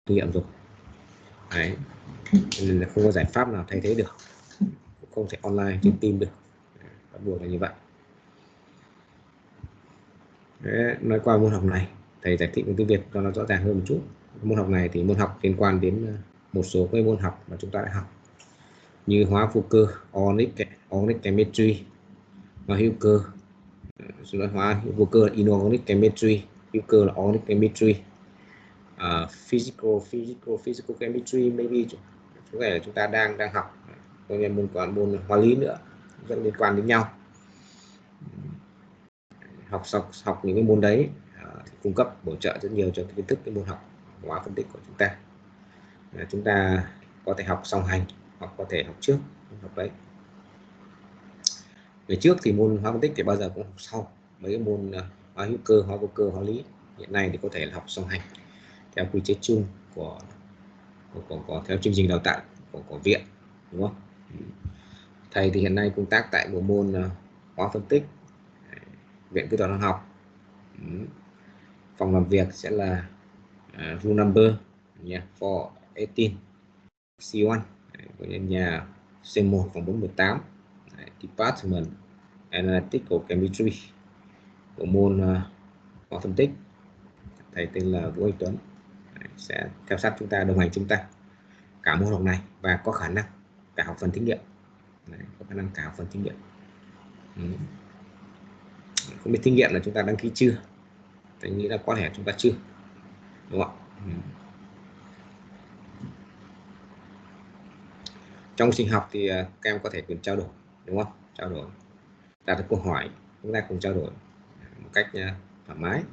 kinh nghiệm rồi. Đấy, nên là không có giải pháp nào thay thế được, không thể online trên team được, bắt buộc là như vậy. Đấy, nói qua môn học này, thầy giải thích bằng tiếng Việt cho nó rõ ràng hơn một chút. Môn học này thì môn học liên quan đến một số cái môn học mà chúng ta đã học như hóa vô cơ, organic chemistry, hóa hữu cơ, hóa vô cơ là inorganic chemistry, hữu cơ là organic chemistry, physical chemistry maybe chúng ta đang học, còn môn hóa lý nữa rất liên quan đến nhau. Học những cái môn đấy thì cung cấp bổ trợ rất nhiều cho kiến thức cái môn học hóa phân tích của chúng ta. Chúng ta có thể học song hành hoặc có thể học trước học đấy. Về trước thì môn hóa phân tích thì bao giờ cũng học sau mấy cái môn hóa hữu cơ, hóa vô cơ, hóa lý. Hiện nay thì có thể là học song hành theo quy chế chung của theo chương trình đào tạo của viện, đúng không? Thầy thì hiện nay công tác tại bộ môn hóa phân tích, Viện Kỹ thuật Hóa học. Phòng làm việc sẽ là room number 418 C1, của nhà C1 phòng 418, Department Analytical Chemistry, bộ môn hóa phân tích. Thầy tên là Vũ Anh Tuấn, sẽ theo sát chúng ta, đồng hành chúng ta cả môn học này và có khả năng cả học phần thí nghiệm. Có khả năng cả học phần thí nghiệm. Không biết thí nghiệm là chúng ta đăng ký chưa? Thầy nghĩ là có thể chúng ta chưa, đúng không? Trong sinh học thì các em có thể quyền trao đổi, đúng không? Trao đổi, đặt câu hỏi, chúng ta cùng trao đổi một cách thoải mái.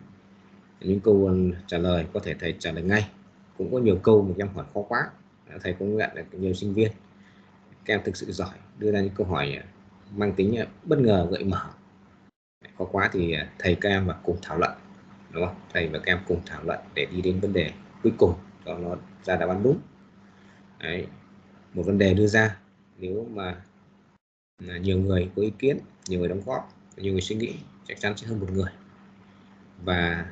Những câu trả lời có thể thầy trả lời ngay, cũng có nhiều câu mà các em hỏi khó quá, thầy cũng nhận được nhiều sinh viên các em thực sự giỏi đưa ra những câu hỏi mang tính bất ngờ, gợi mở. Khó quá thì thầy các em và cùng thảo luận, đúng không? Thầy và các em cùng thảo luận để đi đến vấn đề cuối cùng cho nó ra đáp án đúng. Đấy, một vấn đề đưa ra, nếu mà nhiều người có ý kiến, nhiều người đóng góp, nhiều người suy nghĩ, chắc chắn sẽ hơn một người. Và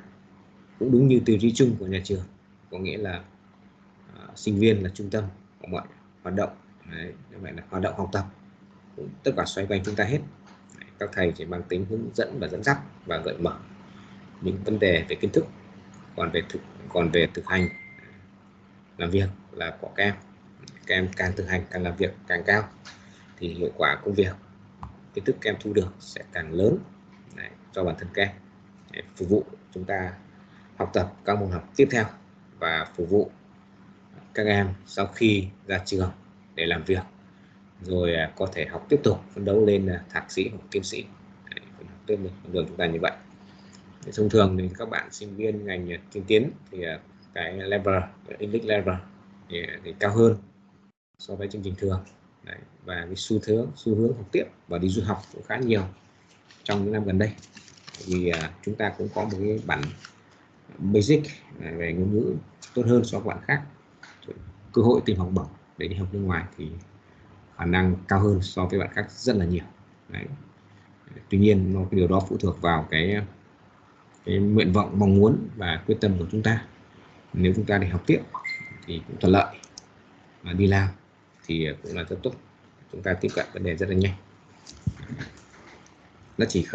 cũng đúng như tiêu chí chung của nhà trường, có nghĩa là sinh viên là trung tâm của mọi hoạt động. Đấy, như vậy là hoạt động học tập cũng tất cả xoay quanh chúng ta hết. Đấy, các thầy chỉ mang tính hướng dẫn và dẫn dắt và gợi mở những vấn đề về kiến thức, còn về thực hành làm việc là của các em càng thực hành càng làm việc càng cao thì hiệu quả công việc, kiến thức các em thu được sẽ càng lớn. Đấy, cho bản thân các em để phục vụ chúng ta học tập các môn học tiếp theo và phục vụ các em sau khi ra trường để làm việc, rồi có thể học tiếp tục phấn đấu lên thạc sĩ hoặc tiến sĩ. Đấy, đường chúng ta như vậy. Thông thường thì các bạn sinh viên ngành tiên tiến thì cái level, English level thì cao hơn so với chương trình thường. Đấy, và cái xu hướng học tiếp và đi du học cũng khá nhiều trong những năm gần đây, vì chúng ta cũng có một cái bản basic về ngôn ngữ tốt hơn so với bạn khác. Cơ hội tìm học bổng để đi học nước ngoài thì khả năng cao hơn so với bạn khác rất là nhiều. Đấy. Tuy nhiên điều đó phụ thuộc vào cái nguyện vọng, mong muốn và quyết tâm của chúng ta. Nếu chúng ta đi học tiếp thì cũng thuận lợi, mà đi làm thì cũng là rất tốt, chúng ta tiếp cận vấn đề rất là nhanh. Nó chỉ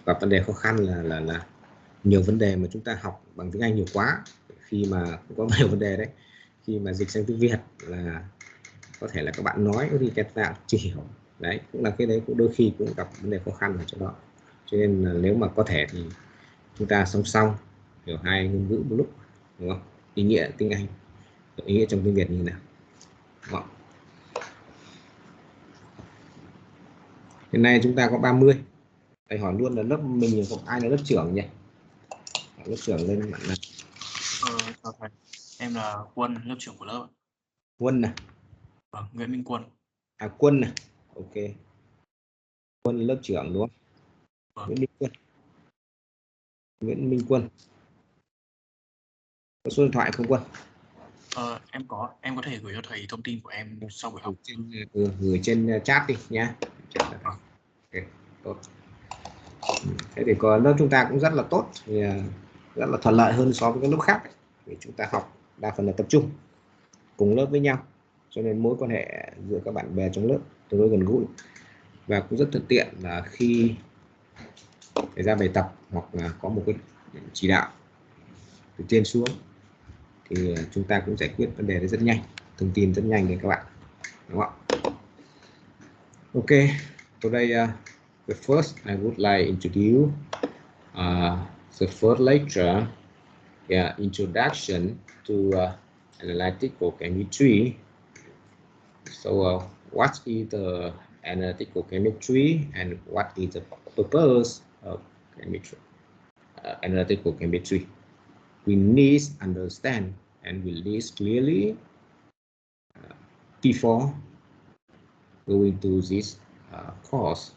gặp vấn đề khó khăn là nhiều vấn đề mà chúng ta học bằng tiếng Anh nhiều quá, khi mà cũng có nhiều vấn đề đấy, khi mà dịch sang tiếng Việt là có thể là các bạn nói thì các bạn chỉ hiểu. Đấy cũng là cái đấy, cũng đôi khi cũng gặp vấn đề khó khăn ở chỗ đó. Cho nên là nếu mà có thể thì chúng ta song song hiểu hai ngôn ngữ một lúc, đúng không? Ý nghĩa tiếng Anh, ý nghĩa trong tiếng Việt như nào, đúng không? Hiện nay chúng ta có 30. Thầy hỏi luôn là lớp mình có ai là lớp trưởng nhỉ? Lớp trưởng lên bạn này. Chào thầy, em là Quân, lớp trưởng của lớp. Quân này. Vâng, Nguyễn Minh Quân. Quân này, ok. Quân lớp trưởng đúng không? Vâng. Nguyễn Minh Quân. Có số điện thoại không Quân? Em có thể gửi cho thầy thông tin của em sau buổi học. Gửi trên chat đi nhá. Okay, tốt. Thế thì có lớp chúng ta cũng rất là tốt, thì rất là thuận lợi hơn so với các lớp khác. vì chúng ta học đa phần là tập trung cùng lớp với nhau, cho nên mối quan hệ giữa các bạn bè trong lớp tương đối gần gũi và cũng rất thuận tiện là khi phải ra bài tập hoặc là có một cái chỉ đạo từ trên xuống thì chúng ta cũng giải quyết vấn đề đấy rất nhanh, thông tin rất nhanh đến các bạn, đúng không ạ? Ok, today the first I would like introduce the first lecture, introduction to analytical chemistry. So what is the analytical chemistry and what is the purpose of chemistry? Analytical chemistry. We need to understand and we list clearly before going to this course.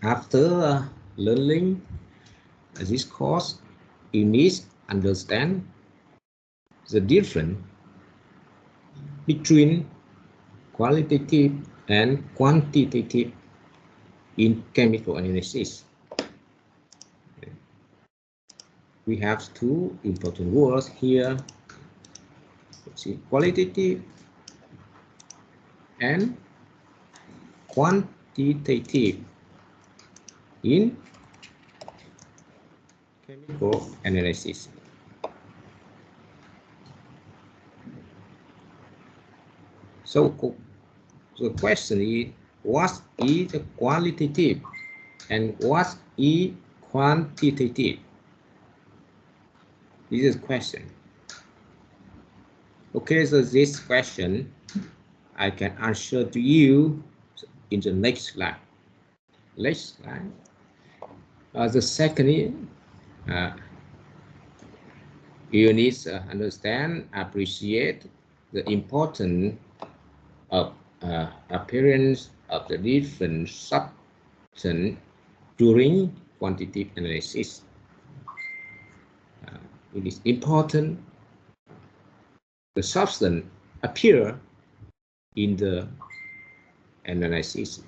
After learning this course, you need to understand the difference between qualitative and quantitative in chemical analysis. We have two important words here. Let's see, qualitative and quantitative in chemical analysis. So the question is, what is the qualitative and what is quantitative? This is the question. Okay, so this question I can answer to you in the next slide. Next slide. The second is you need to understand, appreciate the importance of appearance of the different substance during quantitative analysis. It is important the substance appear in the analysis.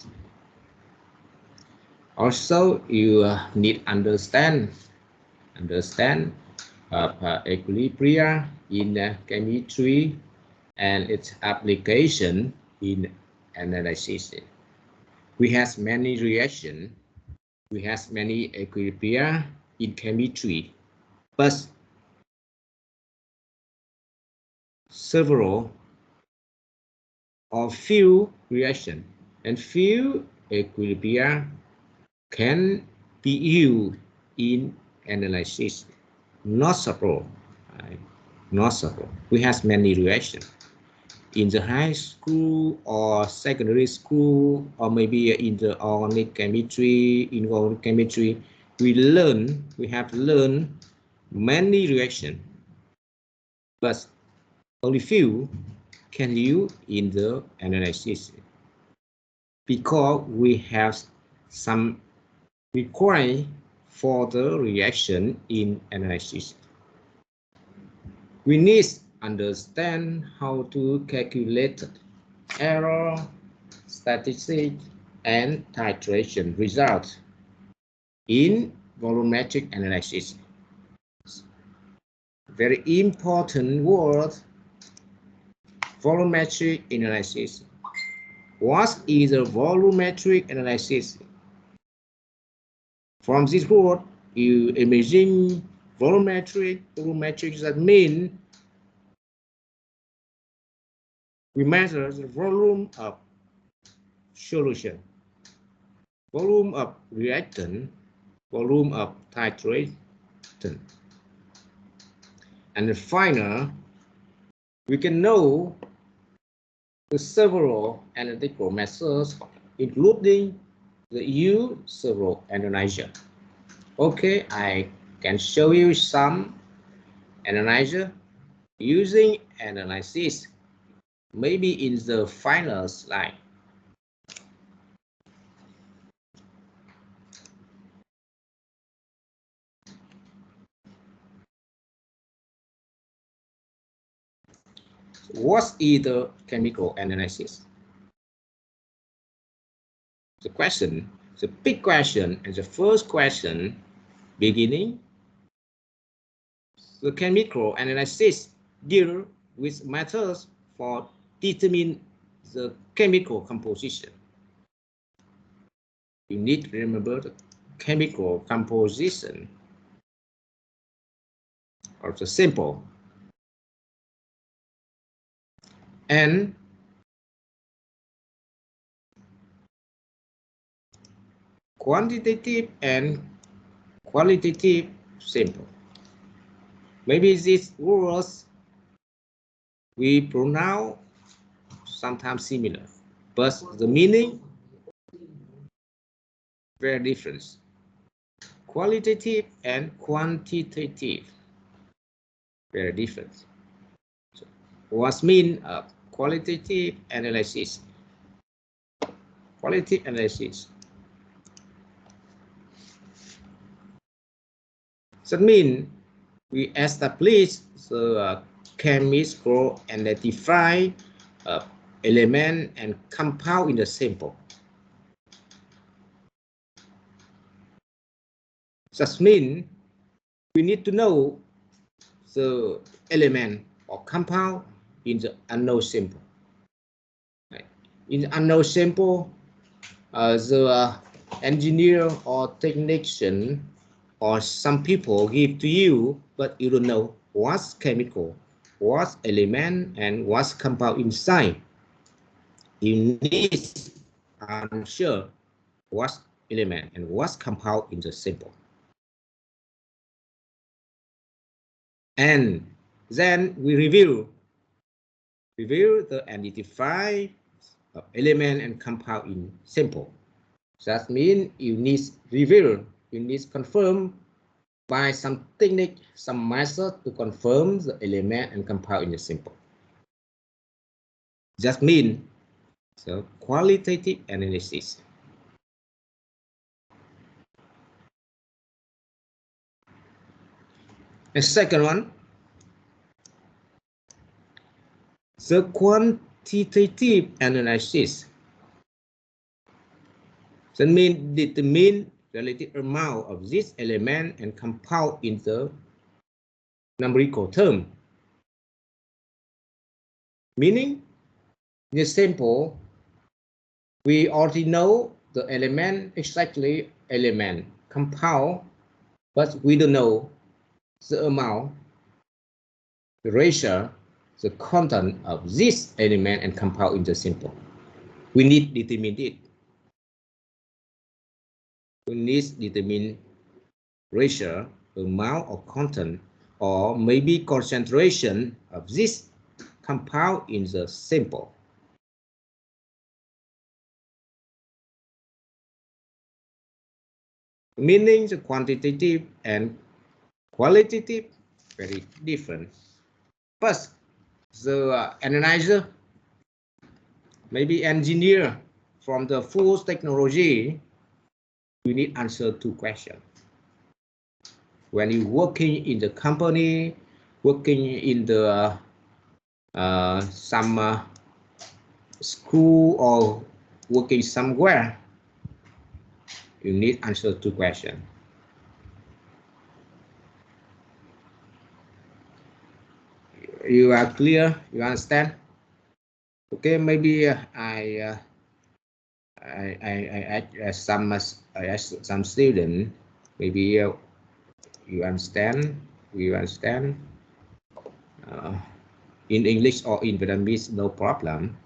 Also, you need understand equilibrium in chemistry and its application in analysis. We have many reactions, we have many equilibria in chemistry, but several or few reactions and few equilibria can be used in analysis. Not several, right? Not several. We have many reactions in the high school or secondary school, or maybe in the organic chemistry, inorganic chemistry. We have learned many reactions, but only few can use in the analysis because we have some requirement for the reaction in analysis. We need to understand how to calculate error, statistics, and titration results in volumetric analysis. Very important word, volumetric analysis. What is a volumetric analysis? From this word, you imagine volumetric that means we measure the volume of solution, volume of reactant, volume of titrant. And the final, we can know the several analytical methods, including the use several analyzer. Okay, I can show you some analyzer using analysis, maybe in the final slide. What is the chemical analysis? The question, the big question, and the first question Beginning, the chemical analysis deal with methods for determine the chemical composition. You need to remember the chemical composition of the sample. And quantitative and qualitative sample. Maybe these words we pronounce sometimes similar, but the meaning very different. Qualitative and quantitative very different. So what's mean qualitative analysis? Qualitative analysis. That means we establish the chemical identify element and compound in the sample. That means we need to know the element or compound in the unknown sample. In the unknown sample, the engineer or technician or some people give to you, but you don't know what's chemical, what's element, and what's compound inside. You need to answer what's element and what's compound in the sample. And then we review the identify element and compound in sample. That means you need review, you need confirm by some technique, some method to confirm the element and compound in the sample. That means the qualitative analysis. The second one, the quantitative analysis. That means determine relative amount of this element and compound in the numerical term. Meaning, in the sample, we already know the element, exactly element, compound, but we don't know the amount, the ratio, the content of this element and compound in the sample. We need to determine it. We need to determine ratio, amount or content, or maybe concentration of this compound in the sample. Meaning the quantitative and qualitative very different. First, the analyzer, maybe engineer from the full technology, we need answer two questions. When you working in the company, working in the some school or working somewhere, you need answer two questions. You are clear? You understand? Okay, maybe I ask some student. Maybe you understand. You understand. In English or in Vietnamese, no problem.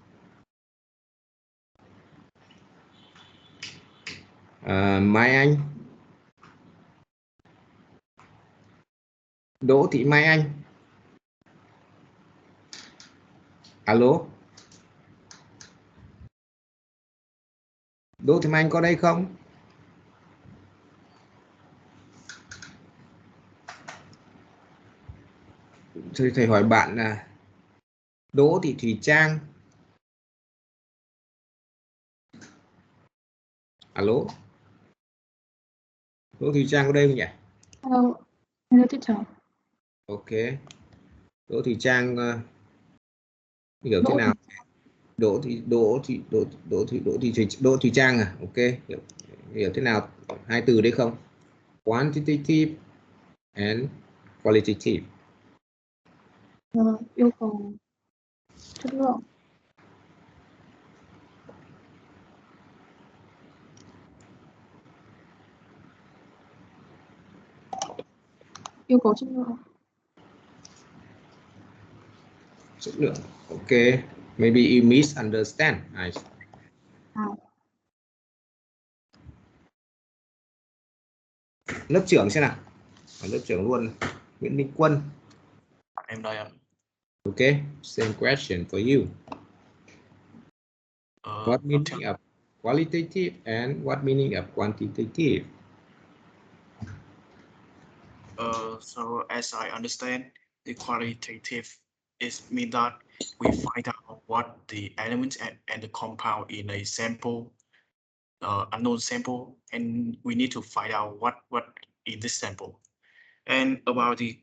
Mai Anh, Đỗ Thị Mai Anh. Alo, Đỗ Thị Mai Anh có đây không? Thầy hỏi bạn là Đỗ Thị Thùy Trang. Alo, Đỗ Thùy Trang có đây không nhỉ? Hello, teacher. Ok, Đỗ Thùy Trang hiểu thế nào? Đỗ Thùy Trang à? Ok, hiểu thế nào? Hai từ đấy không? quantitative and qualitative. Yêu cầu chất lượng. Yêu cầu chất lượng. Chất lượng. Okay, maybe you misunderstand. Lớp trưởng xem nào. Lớp trưởng luôn, Nguyễn Minh Quân. Em đây ạ. Okay, same question for you. What meaning of qualitative and what meaning of quantitative? So as I understand, the qualitative is mean that we find out what the elements and the compound in a sample, unknown sample, and we need to find out what in this sample. And about the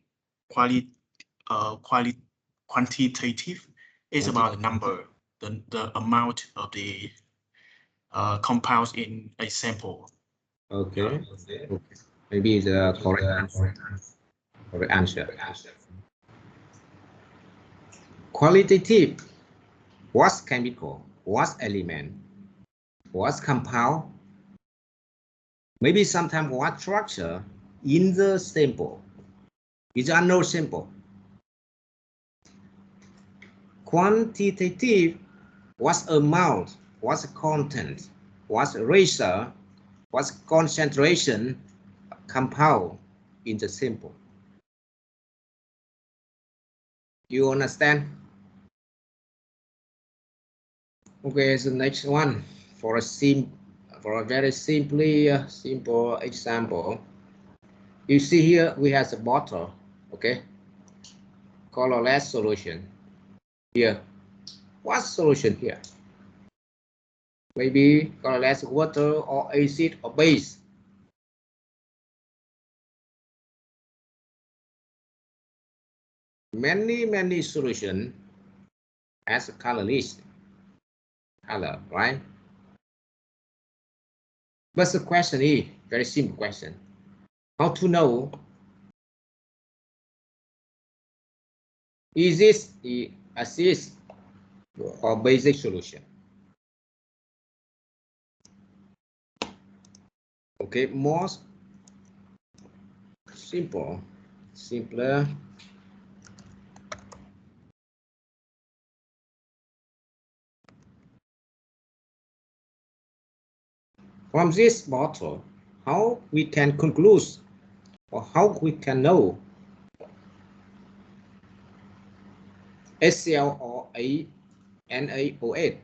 quantitative is about the number, the amount of the compounds in a sample. Okay. Maybe the correct answer. Qualitative. What's chemical? What's element? What's compound? Maybe sometimes what structure in the sample. It's unknown sample. Quantitative. What's amount? What's content? What's ratio? What's concentration? Compound in the sample. You understand? Okay, the next one for a very simple example. You see here we have a bottle, okay, colorless solution. Here, what solution here? Maybe colorless water or acid or base. Many solution as a colorless color, right? But the question is very simple question. How to know is this the acid or basic solution? Okay, more simpler. From this bottle, how we can conclude or how we can know HCl or NaOH,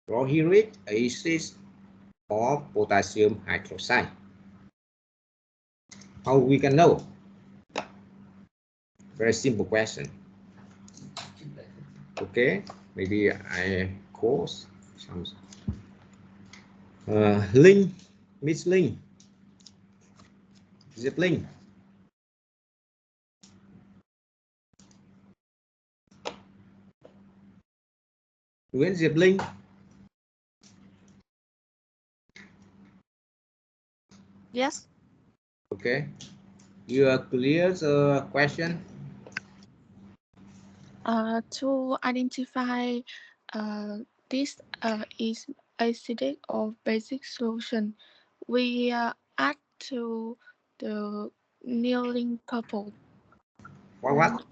chlorhydric acid or potassium hydroxide? How we can know? Very simple question. Okay, maybe I cause some Linh, Miss Linh, Diệp Linh. Nguyễn Diệp Linh. Yes. Okay. You are clear the question? To identify this is acidic or basic solution, we add to the kneeling purple. What?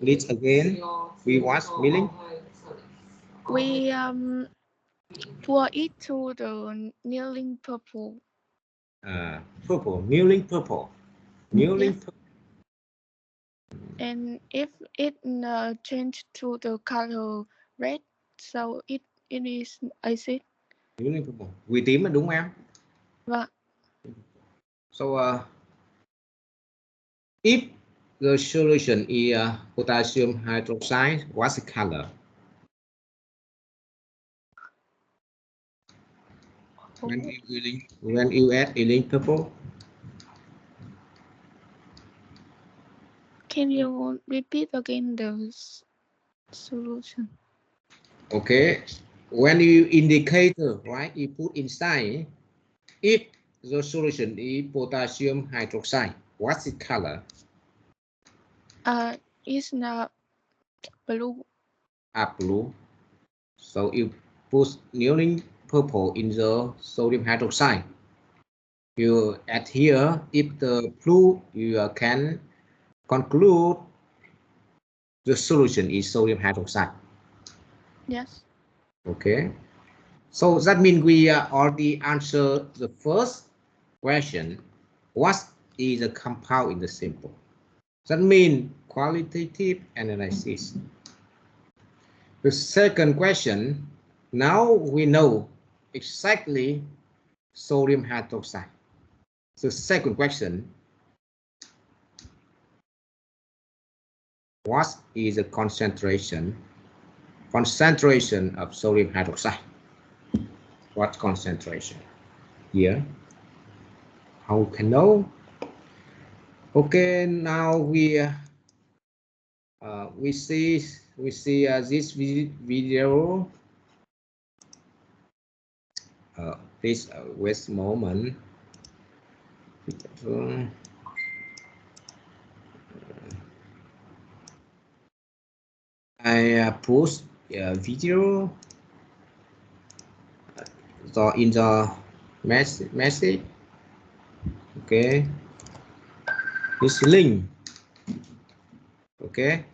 Please again. We what milling? We pour it to the kneeling purple. Purple, kneeling purple. Kneeling Yes. purple. And if it change to the color red, so it is acid. Kneeling purple. Quỳ tím là đúng không em? Vâng. So if the solution is potassium hydroxide, what's the color? When you add kneeling purple? Can you repeat again the solution? Okay. When you indicate, right, you put inside, if the solution is potassium hydroxide. What's its color? It's not blue. Blue. So you put neon purple in the sodium hydroxide. You add here, if the blue, you can conclude the solution is sodium hydroxide. Yes. Okay. So that means we already answered the first question. What is a compound in the sample? That means qualitative analysis. The second question, now we know exactly sodium hydroxide. The second question, what is the concentration of sodium hydroxide? What concentration? Here, how can know? Okay, now we see this video. Please wait a moment. I post a video in the message. Okay, this link. Okay.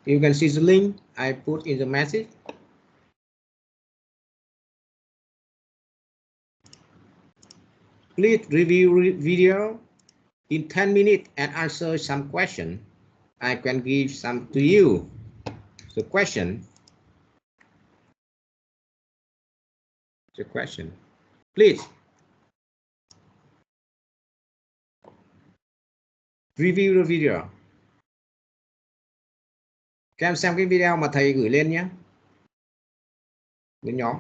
You can see the link I put in the message. Please review video in 10 minutes and answer some question. I can give some to you. The question. Please review the video. Các em xem cái video mà thầy gửi lên nhé. Đến nhóm.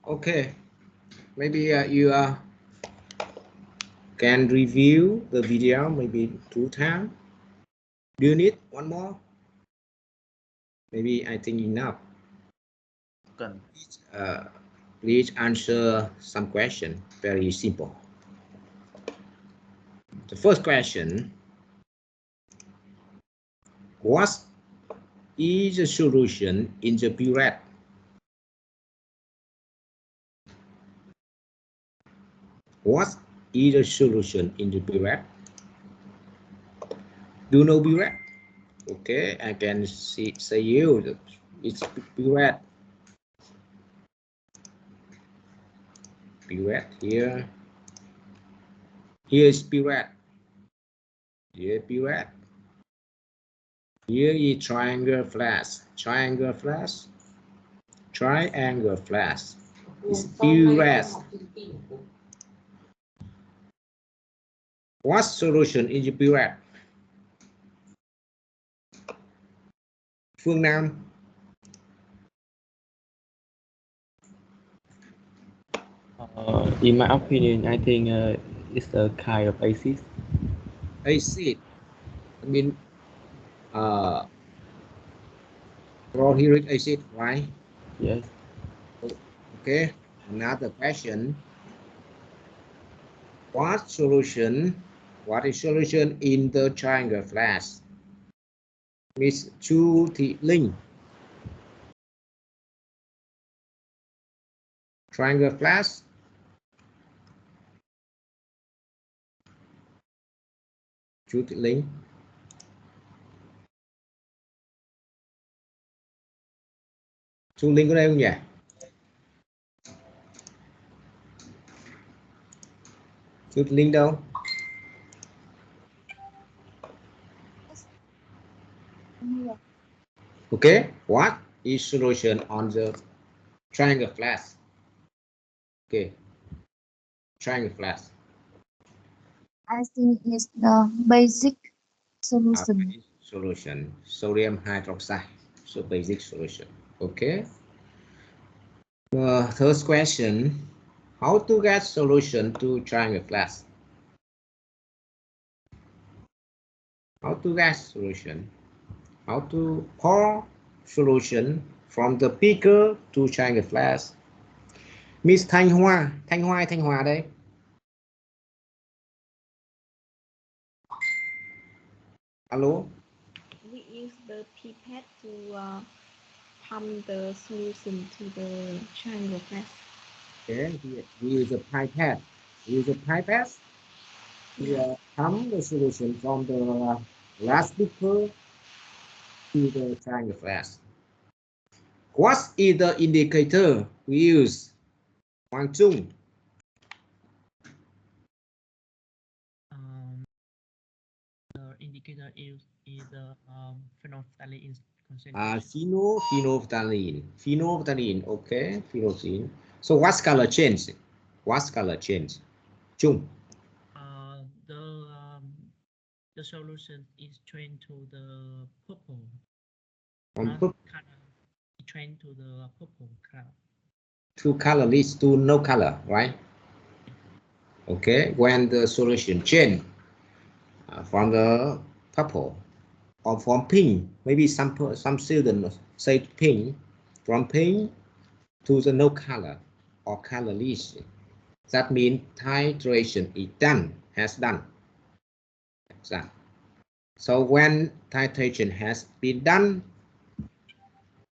Okay, maybe you can review the video maybe 2 times. Do you need one more? Maybe I think enough. Cần. Please answer some question. Very simple. The first question: what is the solution in the burette? What is the solution in the burette? Do you know burette? Okay, I can say you. It's burette. Burette here. Here is burette. Here burette. Here is triangle flash. Triangle flash. Triangle flash. It's burette. What solution in the burette? Phương Nam. In my opinion, I think it's a kind of acid. Acid. I mean, chlorhydric acid, right? Yes. Okay. Another question. What solution? What is solution in the triangle flash? Miss Chu Thị Linh. Triangle flash. Chu Thị Linh. Chu Linh có đây không nhỉ? Chu Thị Linh đâu? Okay. What is solution on the triangle flash? Okay. Triangle flash. I think it's the basic solution. Solution. Sodium hydroxide. So basic solution. Okay. Third question. How to get solution to triangle flash? How to get solution? How to pour solution from the beaker to triangle flash? Miss Thanh Hoa. Thanh Hoa đây. Hello. We use the pipette to pump the solution to the triangle flash. Okay, we use a pipette. We use a pipette to pump the solution from the last beaker to the triangle flash. What is the indicator we use? Hoàng Trung. The indicator is phenolphthalein concentration. Phenolphthalein. Okay, phenolphthalein. So what's color change? What's color change? Chung. The solution is trained to the purple. Color. It trained to the purple color. Two color leads to no color, right? Okay, when the solution change from the purple or from pink, maybe some students say pink, from pink to the no color or colorless. That means titration is done, has done. So when titration has been done,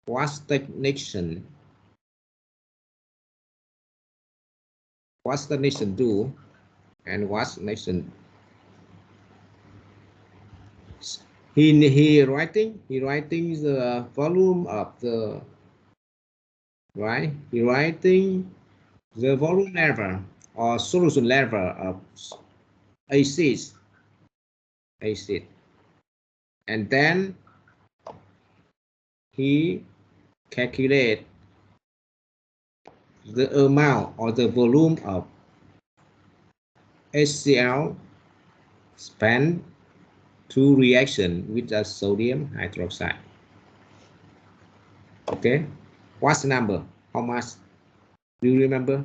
what's the technician do, and what's nation? He writing the volume of the, right? He writing the volume level or solution level of acid, and then he calculate the amount or the volume of HCl spent to reaction with the sodium hydroxide. Okay, what's the number? How much? Do you remember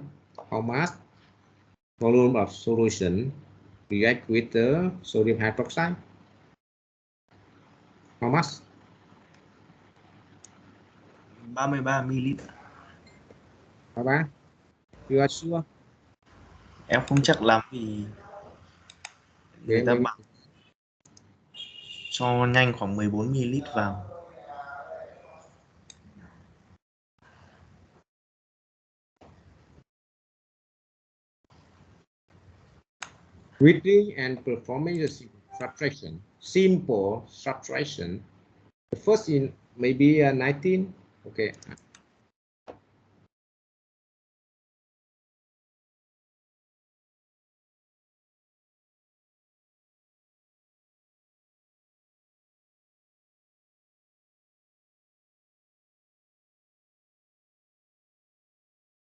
how much volume of solution react with the sodium hydroxide? How much? 33 ml. How about? You are sure? Em không chắc lắm vì người ta bảo cho nhanh khoảng 14 ml vào. Reading and performing the subtraction, simple subtraction. The first in maybe 19. Okay.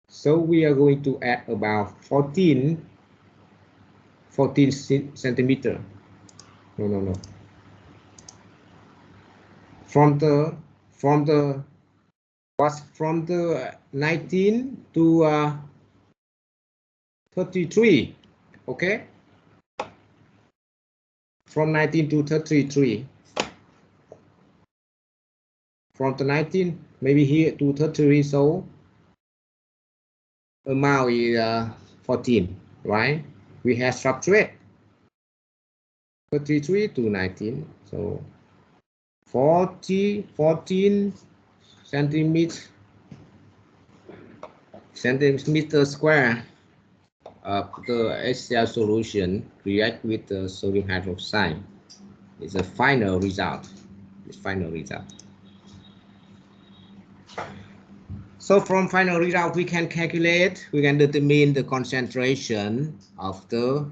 So we are going to add about 14 centimeter. No. From the 19 to 33. Okay. From 19 to 33. From the 19 maybe here to 33, so amount is 14, right? We have subtract 33 to 19, so 14 centimeter square of the HCl solution react with the sodium hydroxide. It's a final result. It's final result. So from final result, we can calculate, we can determine the concentration of the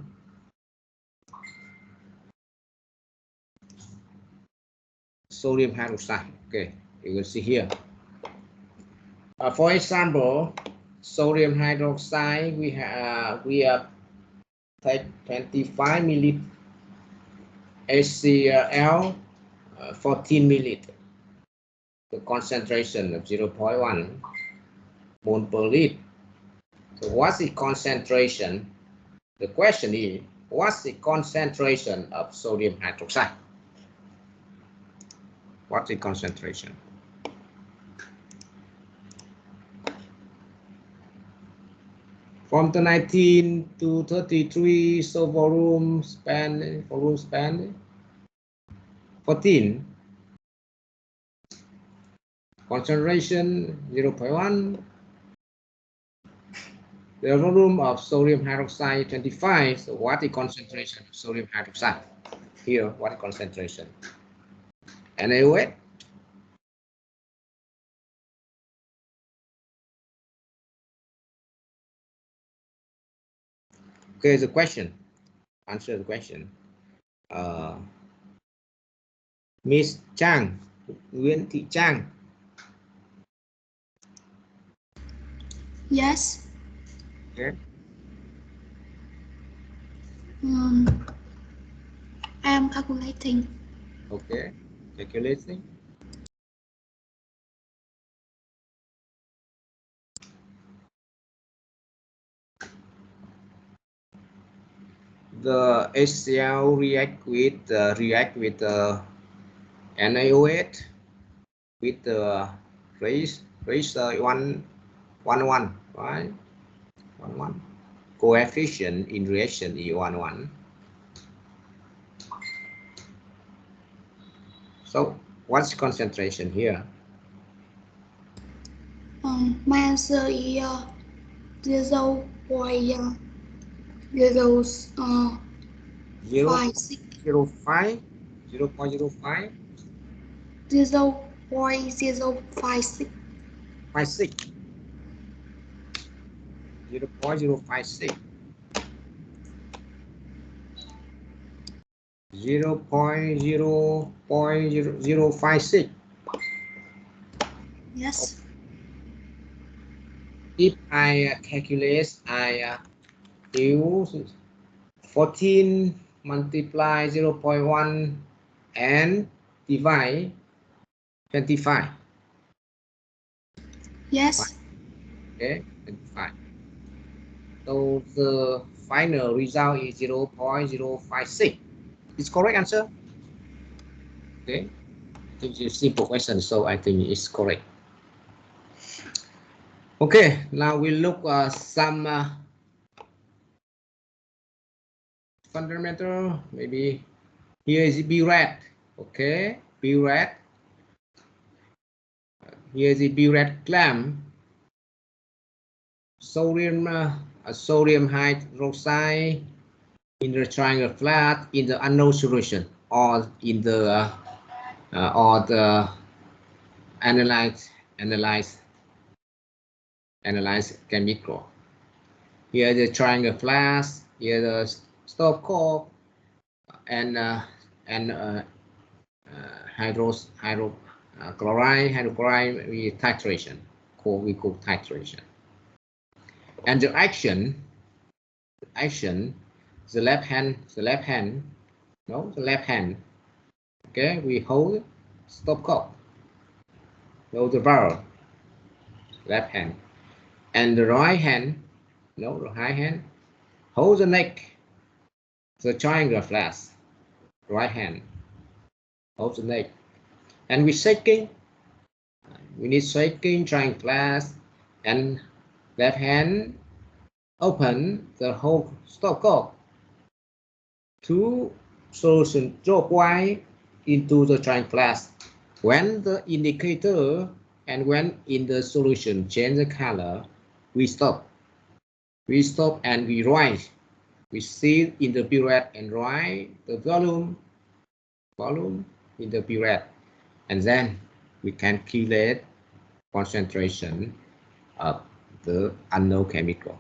sodium hydroxide. Okay, you can see here. For example, sodium hydroxide, we have take 25 milliliter HCl, 14 milliliter. The concentration of 0.1 mole per liter. So what's the concentration? The question is, what's the concentration of sodium hydroxide? What's the concentration? From the 19 to 33, so volume span 14. Concentration 0.1. The volume of sodium hydroxide 25. So what is the concentration of sodium hydroxide? Here, what is concentration? NaOH. Okay, the question. Answer the question. Miss Chang, Nguyễn Thị Trang. Yes. Okay. I am calculating. Okay, calculating. The HCl react with NaOH with the raise 1, right? 1. Coefficient in reaction is 1. So what's concentration here? My answer is 0.056. 0.05. 0.056. 0.056. 0.056. Yes. If I calculate, I use 14 multiply 0.1 and divide 25. Yes. Okay, 25. So the final result is 0.056. It's correct answer. Okay, it's a simple question, so I think it's correct. Okay, now we look some fundamental. Maybe here is B red. Okay, B red. Here is the B red clamp. Sodium sodium hydroxide in the triangle flat in the unknown solution, or in the analyze chemical. Here the triangle flash, here the stop coke, and hydrochloride with titration. We call titration. And the action, the left hand. Okay, we hold stop coke. No, the barrel, left hand, and the right hand, hold the neck, the triangle flash, right hand, hold the neck, and we shaking. We need shaking triangle flash, and left hand open the whole stop coke to solution drop white into the triangle flash. When the indicator and when in the solution change the color, we stop. We stop and we write. We see in the burette and write the volume in the burette, and then we can calculate concentration of the unknown chemical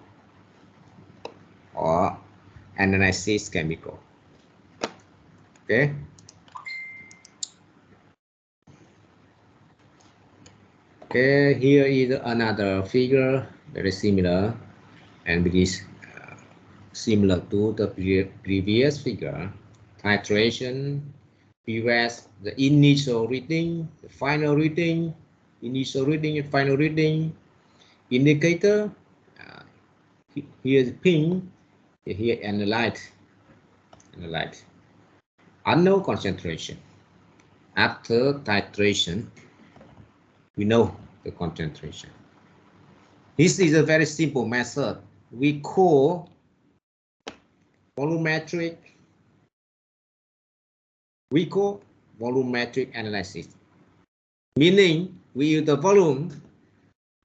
or analysis chemical. Okay. Okay, here is another figure, very similar, and it is similar to the previous figure. Titration, PRS, the initial reading, the final reading, initial reading and final reading. Indicator, here is pink, here analyte. Unknown concentration. After titration, we know the concentration. This is a very simple method. We call volumetric analysis, meaning we use the volume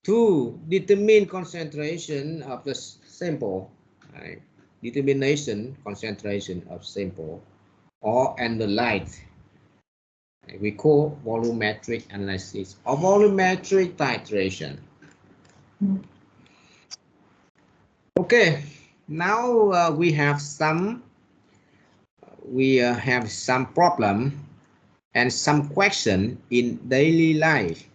to determine concentration of the sample, right? Determination concentration of sample, or analyte. We call volumetric analysis or volumetric titration. Okay, now we have some problem and some question in daily life.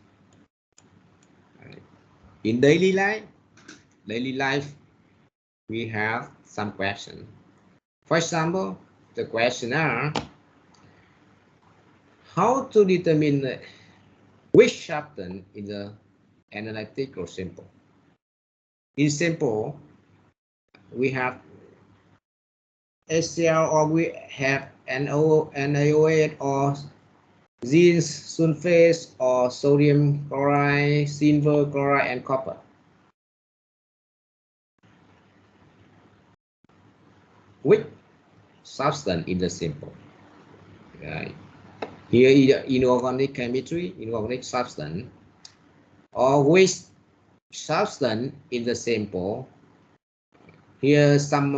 In daily life, we have some question. For example, the question are, how to determine which substance in the analytical sample. In sample, we have HCl, or we have NaOH, or zinc sulfate, or sodium chloride, silver chloride, and copper. Which substance in the sample? Right. Here is inorganic chemistry, inorganic substance, or which substance in the sample. Here some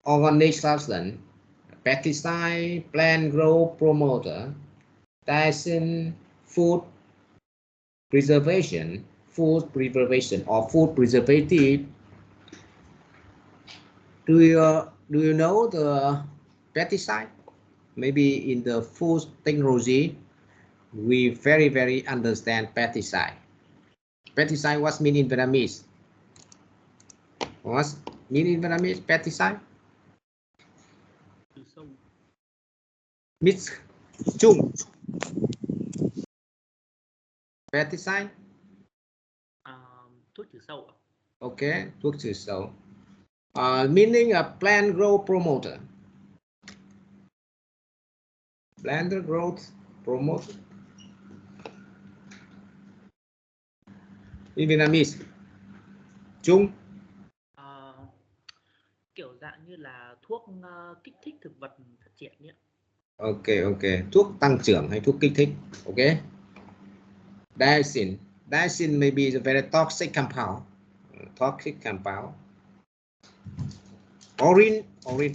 organic substance: pesticide, plant growth promoter, diazine, food preservation, or food preservative. Do you know the pesticide? Maybe in the food technology, we very understand pesticide. Pesticide, what's mean in Vietnamese? What's mean in Vietnamese, pesticide? Mix chung. Pesticide? thuốc trừ sâu ạ. Okay, thuốc trừ sâu. Meaning a plant growth promoter. Plant growth promoter. In Vietnamese. Chung. Kiểu dạng như là thuốc kích thích thực vật phát triển nhé. Ok. Thuốc tăng trưởng hay thuốc kích thích. Ok. Diazine. Diazine may be a very toxic compound. Toxic compound. Orine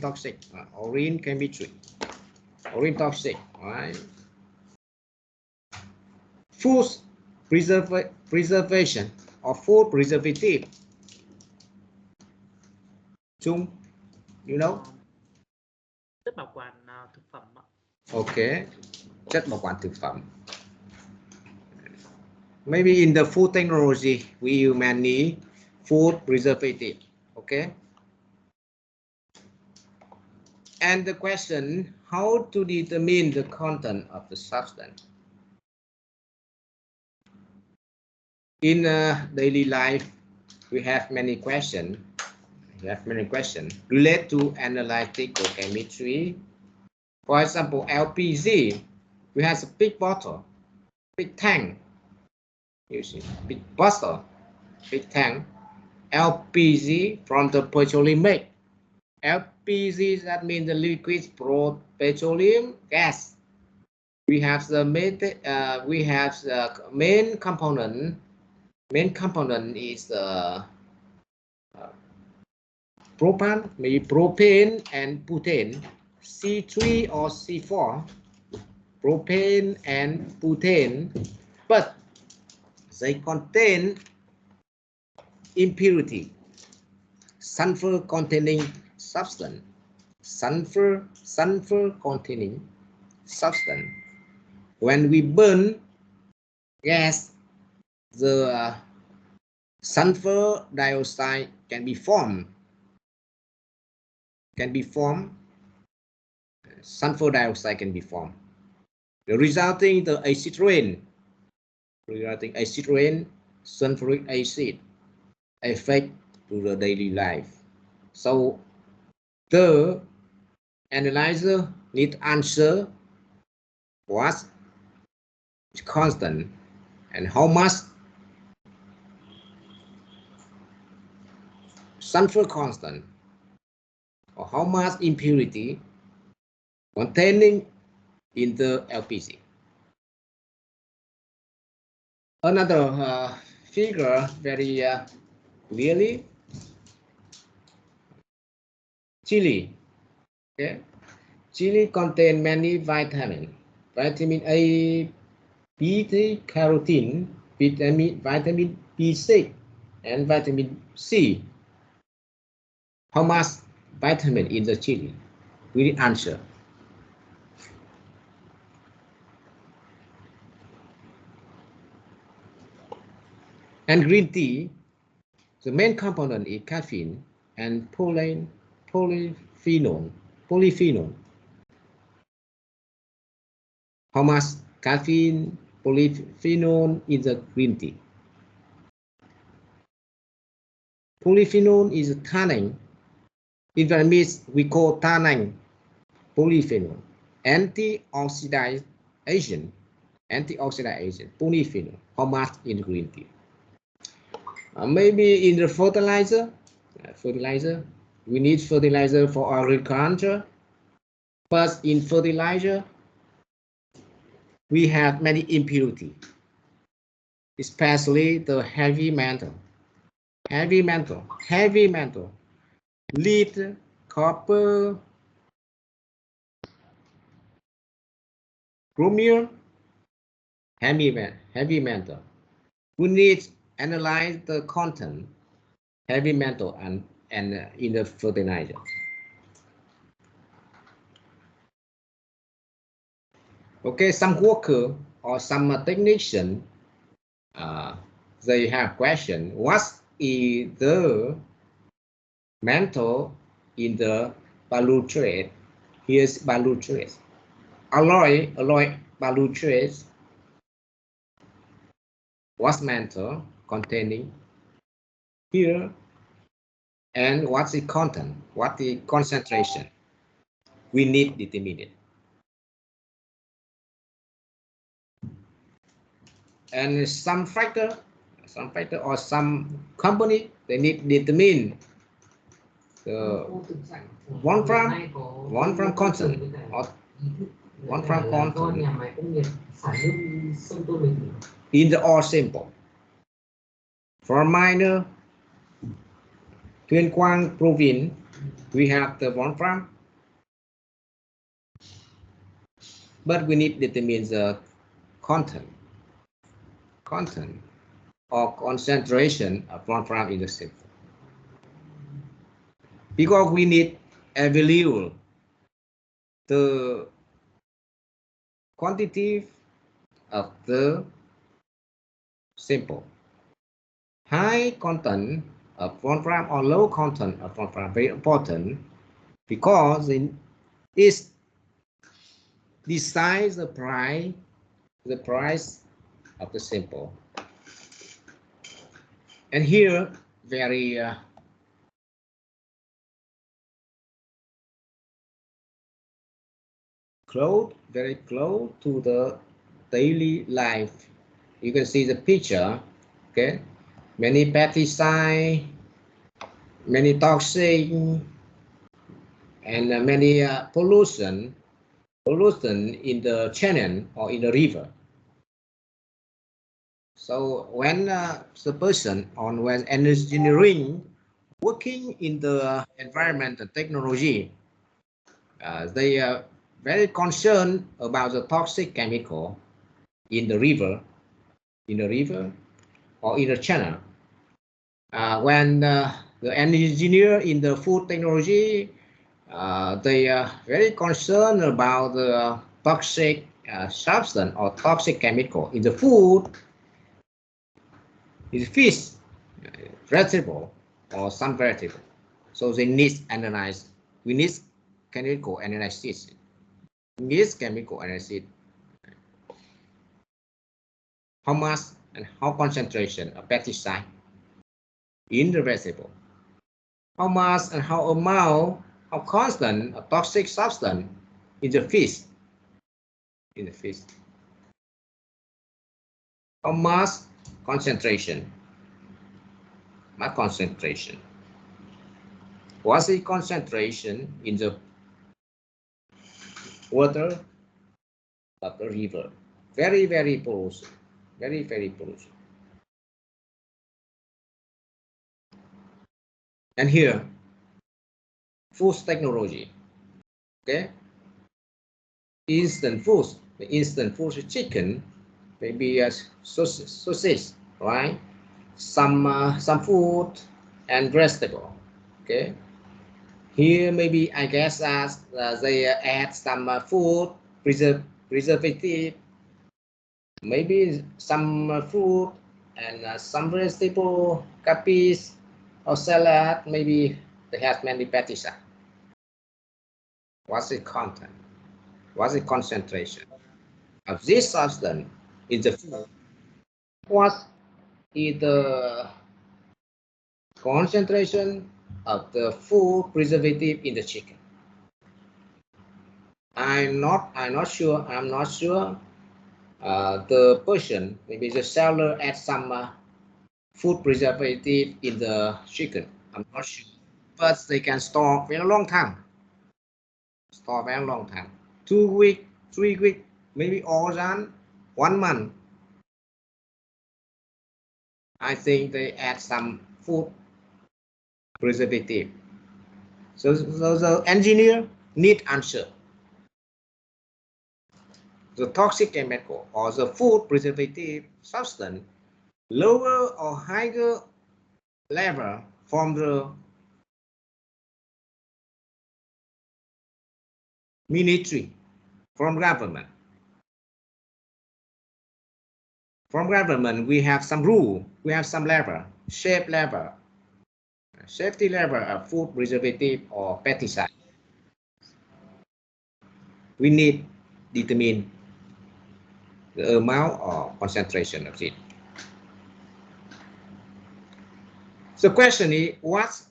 toxic. Orine chemistry. Orine toxic. Right. Food preservation or food preservative. Chung, you know? Chất bảo quản thực phẩm ạ. Ok, chất bảo quản thực phẩm. Maybe in the food technology, we use many food preservative. Okay. And the question, how to determine the content of the substance? In daily life, we have many questions. Related to analytical chemistry. For example, LPG, we have a big bottle, big tank. You see, big bottle, big tank. LPG from the petroleum make. LPG, that means the liquid petroleum gas. We have the main component. Main component is the propane, maybe propane and butane, C3 or C4, propane and butane, but they contain impurity, sulfur containing substance, sulfur containing substance. When we burn gas, the sulfur dioxide can be formed. Sulfur dioxide can be formed, resulting the acid rain. Sulfuric acid effect to the daily life. So the analyzer need to answer what's constant and how much sulfur constant or how much impurity containing in the LPG. Another figure very clearly, chili. Okay, chili contain many vitamins. Vitamin A, B3, carotene, vitamin B6, and vitamin C. How much vitamin in the chili? We need answer. And green tea, the main component is caffeine and polyphenol. How much caffeine, polyphenol in the green tea? Polyphenol is tannin. In Vietnamese, we call tannin polyphenol. Antioxidant agent, polyphenol. How much in green tea? Maybe in the fertilizer, we need fertilizer for agriculture, but in fertilizer, we have many impurity, especially the heavy metal, lead, copper, chromium, heavy metal. We need analyze the content heavy metal and in the fertilizer. Okay, some worker or some technician, they have question: what is the metal in the balustrade? Here's balustrade. Alloy balustrade. What's metal containing? here, and what's the content, what the concentration. We need determine it. And some factor or some company, they need determine the Wolfram constant or Wolfram constant in the ore sample. For minor Tuyên Quang province, we have the Wolfram, but we need to determine the content or concentration of Wolfram in the sample. Because we need evaluate the quantity of the sample. High content of Wolfram or low content of Wolfram very important because it decides the price of the sample. And here very very close to the daily life. You can see the picture, okay? Many pesticide, many toxic, and many pollution in the channel or in the river. So when the person on when engineering working in the environmental technology, they are very concerned about the toxic chemical in the river or in the channel. When the engineer in the food technology, they are very concerned about the toxic substance or toxic chemical in the food, in fish, vegetable, or some vegetable. So they need analyze. We need chemical analysis. How much and how concentration of pesticide in the vegetable? How much and how amount, how constant a toxic substance in the fish? How much concentration? What's the concentration in the water of the river? Very pollution. Very pollution. And here, food technology. Okay. Instant foods. The instant food is chicken, maybe a sausage, right? Some food and vegetable. Okay. Here maybe I guess they add some food preservative, maybe some fruit and some vegetable, cappies or salad. Maybe they have many pesticide. What's the content? What's the concentration of this substance in the food? What is the concentration of the food preservative in the chicken? I'm not sure. The person, maybe the seller, add some food preservative in the chicken. I'm not sure, but they can store very long time. 2 weeks, 3 weeks, maybe all than 1 month. I think they add some food preservative. So the engineer need answer. The toxic chemical or the food preservative substance lower or higher level from the ministry, from government. From government, we have some rule, we have some level, safety level of food preservative or pesticide. We need determine the amount or concentration of it. The question is, what's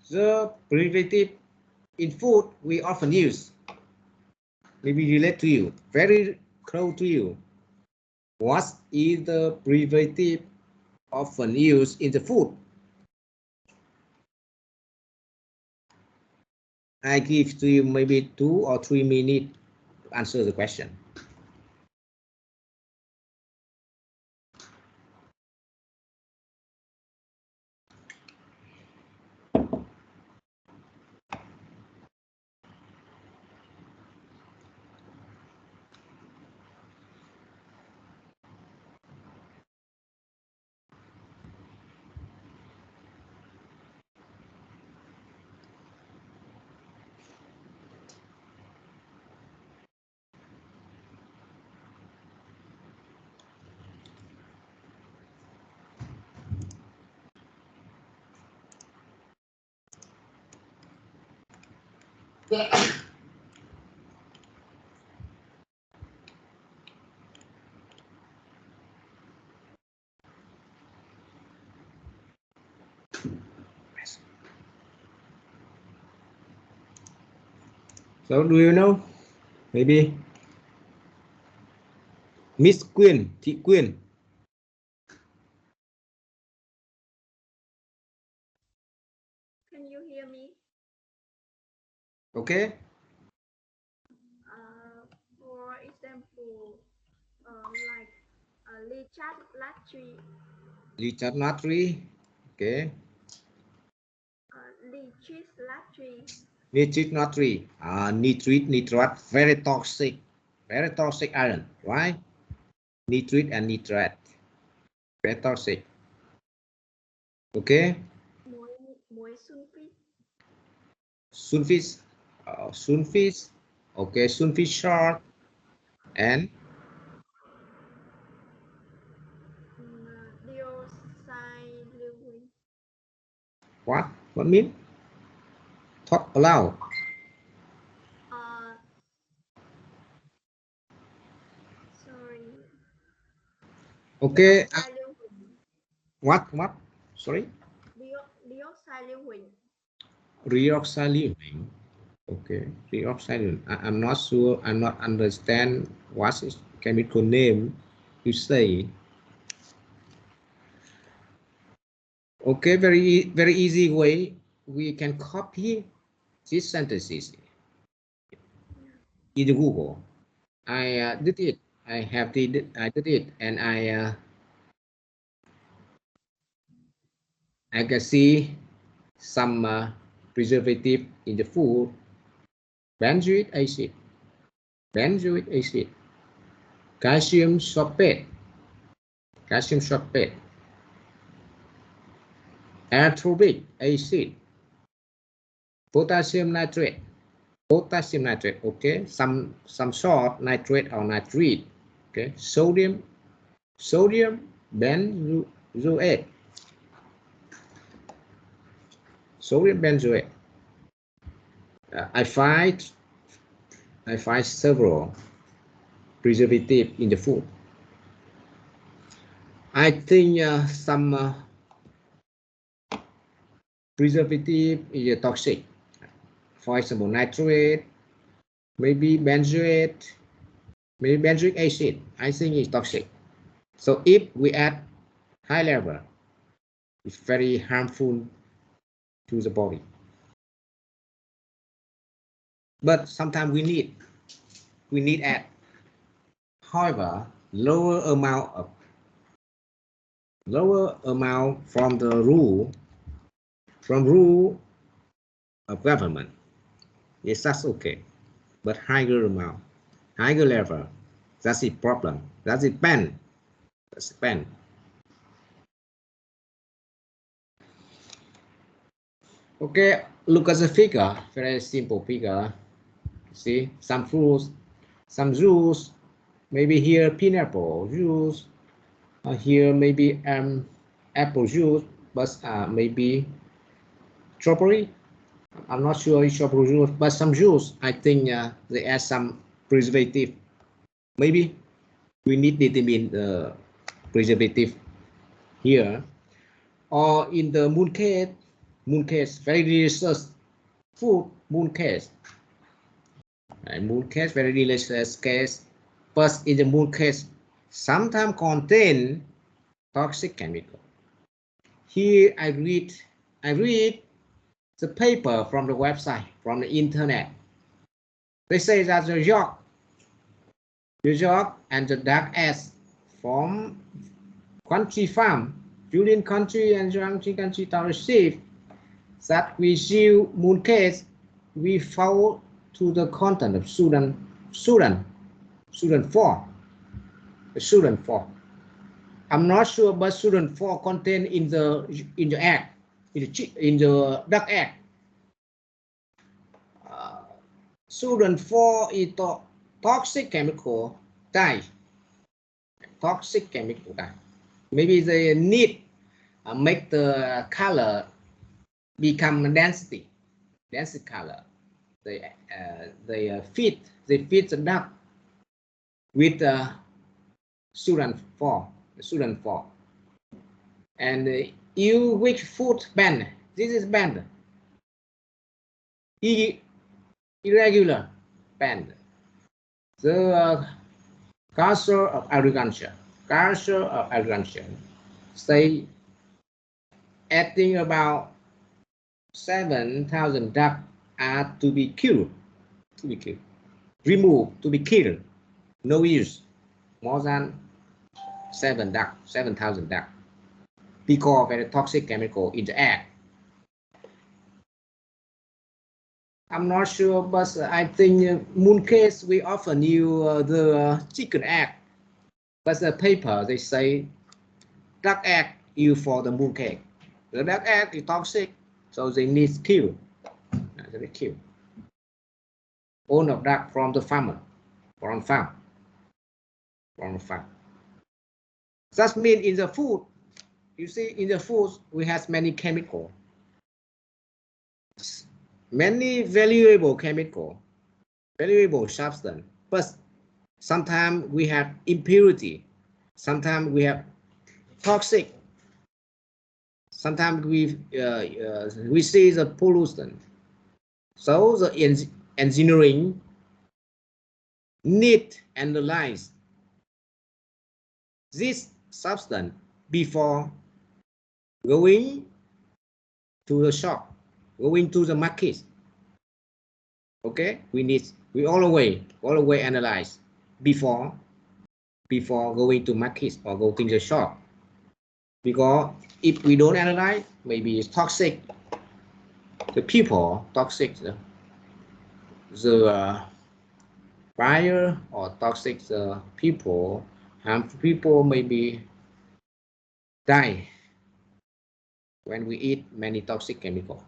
the preservative in food we often use? Maybe relate to you, very close to you. What is the preservative often used in the food? I give to you maybe 2 or 3 minutes to answer the question. So do you know? Maybe Miss Quyên, Thị Quyên. Can you hear me? Okay. For example, like Lichat Latri. Lichat natri. Okay. Lichat Latri. Nitrate natri. Nitrate, nitrate, very toxic iron, right? Nitrate and nitrate, very toxic. Okay. Muối sulfite. Sulfite. Sulfite. Okay, sulfite short and Dioxyluene. what? What mean? Talk aloud. Sorry. Okay. What? Sorry. Dioxyluene. Reoxyluene. Okay. Reoxyluene. I'm not sure. I'm not understand what is chemical name you say. Okay. Very easy way we can copy these sentences in the Google. I did it. I did it, and I can see some preservative in the food. Benzoic acid, calcium sulfate, anthropic acid, potassium nitrate. Okay, some salt, nitrate or nitrate. Okay, sodium benzoate, I find several preservative in the food. I think some preservative is toxic. For example, nitrate, maybe benzoate, maybe benzoic acid. I think it's toxic. So if we add high level, it's very harmful to the body. But sometimes we need add. However, lower amount from the rule of government. Yes, that's okay. But higher amount, higher level, that's the problem. That's the pen. Okay, look at the figure. Very simple figure. See, some fruits, some juice. Maybe here pineapple juice. Here maybe apple juice, but maybe strawberry. I'm not sure it's strawberry juice, but some juice. I think they add some preservative. Maybe we need determine the preservative here. or in the mooncake, very delicious food, mooncake. Mooncake, very delicious case, but in the mooncake, sometimes contain toxic chemical. Here I read the paper from the website, from the internet. They say that the yolk and the dark eggs from country farm, Julian country and Jiangxi country township, that we see mooncake, we found to the content of Sudan 4. I'm not sure, but Sudan 4 contain in the egg, in the duck egg. Sudan 4 is toxic chemical dye. Toxic chemical dye. Maybe they need make the color become density color. They feed the duck with Sudan 4. And you which food banned? This is banned. Irregular banned. The Council of Agriculture say adding about 7,000 ducks are to be killed, removed, to be killed. No use. More than 7,000 ducks because of very toxic chemical in the air. I'm not sure, but I think mooncake we often use the chicken egg. But the paper they say duck egg used for the mooncake. The duck egg is toxic, so they need kill. They kill. Own of duck from the farmer, from farm. That means in the food, you see, in the food we have many chemical, many valuable chemical, valuable substance, but sometimes we have impurity, sometimes we have toxic, sometimes we see the pollution. So the engineering need analyze this substance before going to the shop, going to the market. Okay, we always analyze before going to market or go to the shop, because if we don't analyze, maybe it's toxic. The people toxic, the buyer or toxic the people, harmful people maybe die when we eat many toxic chemicals.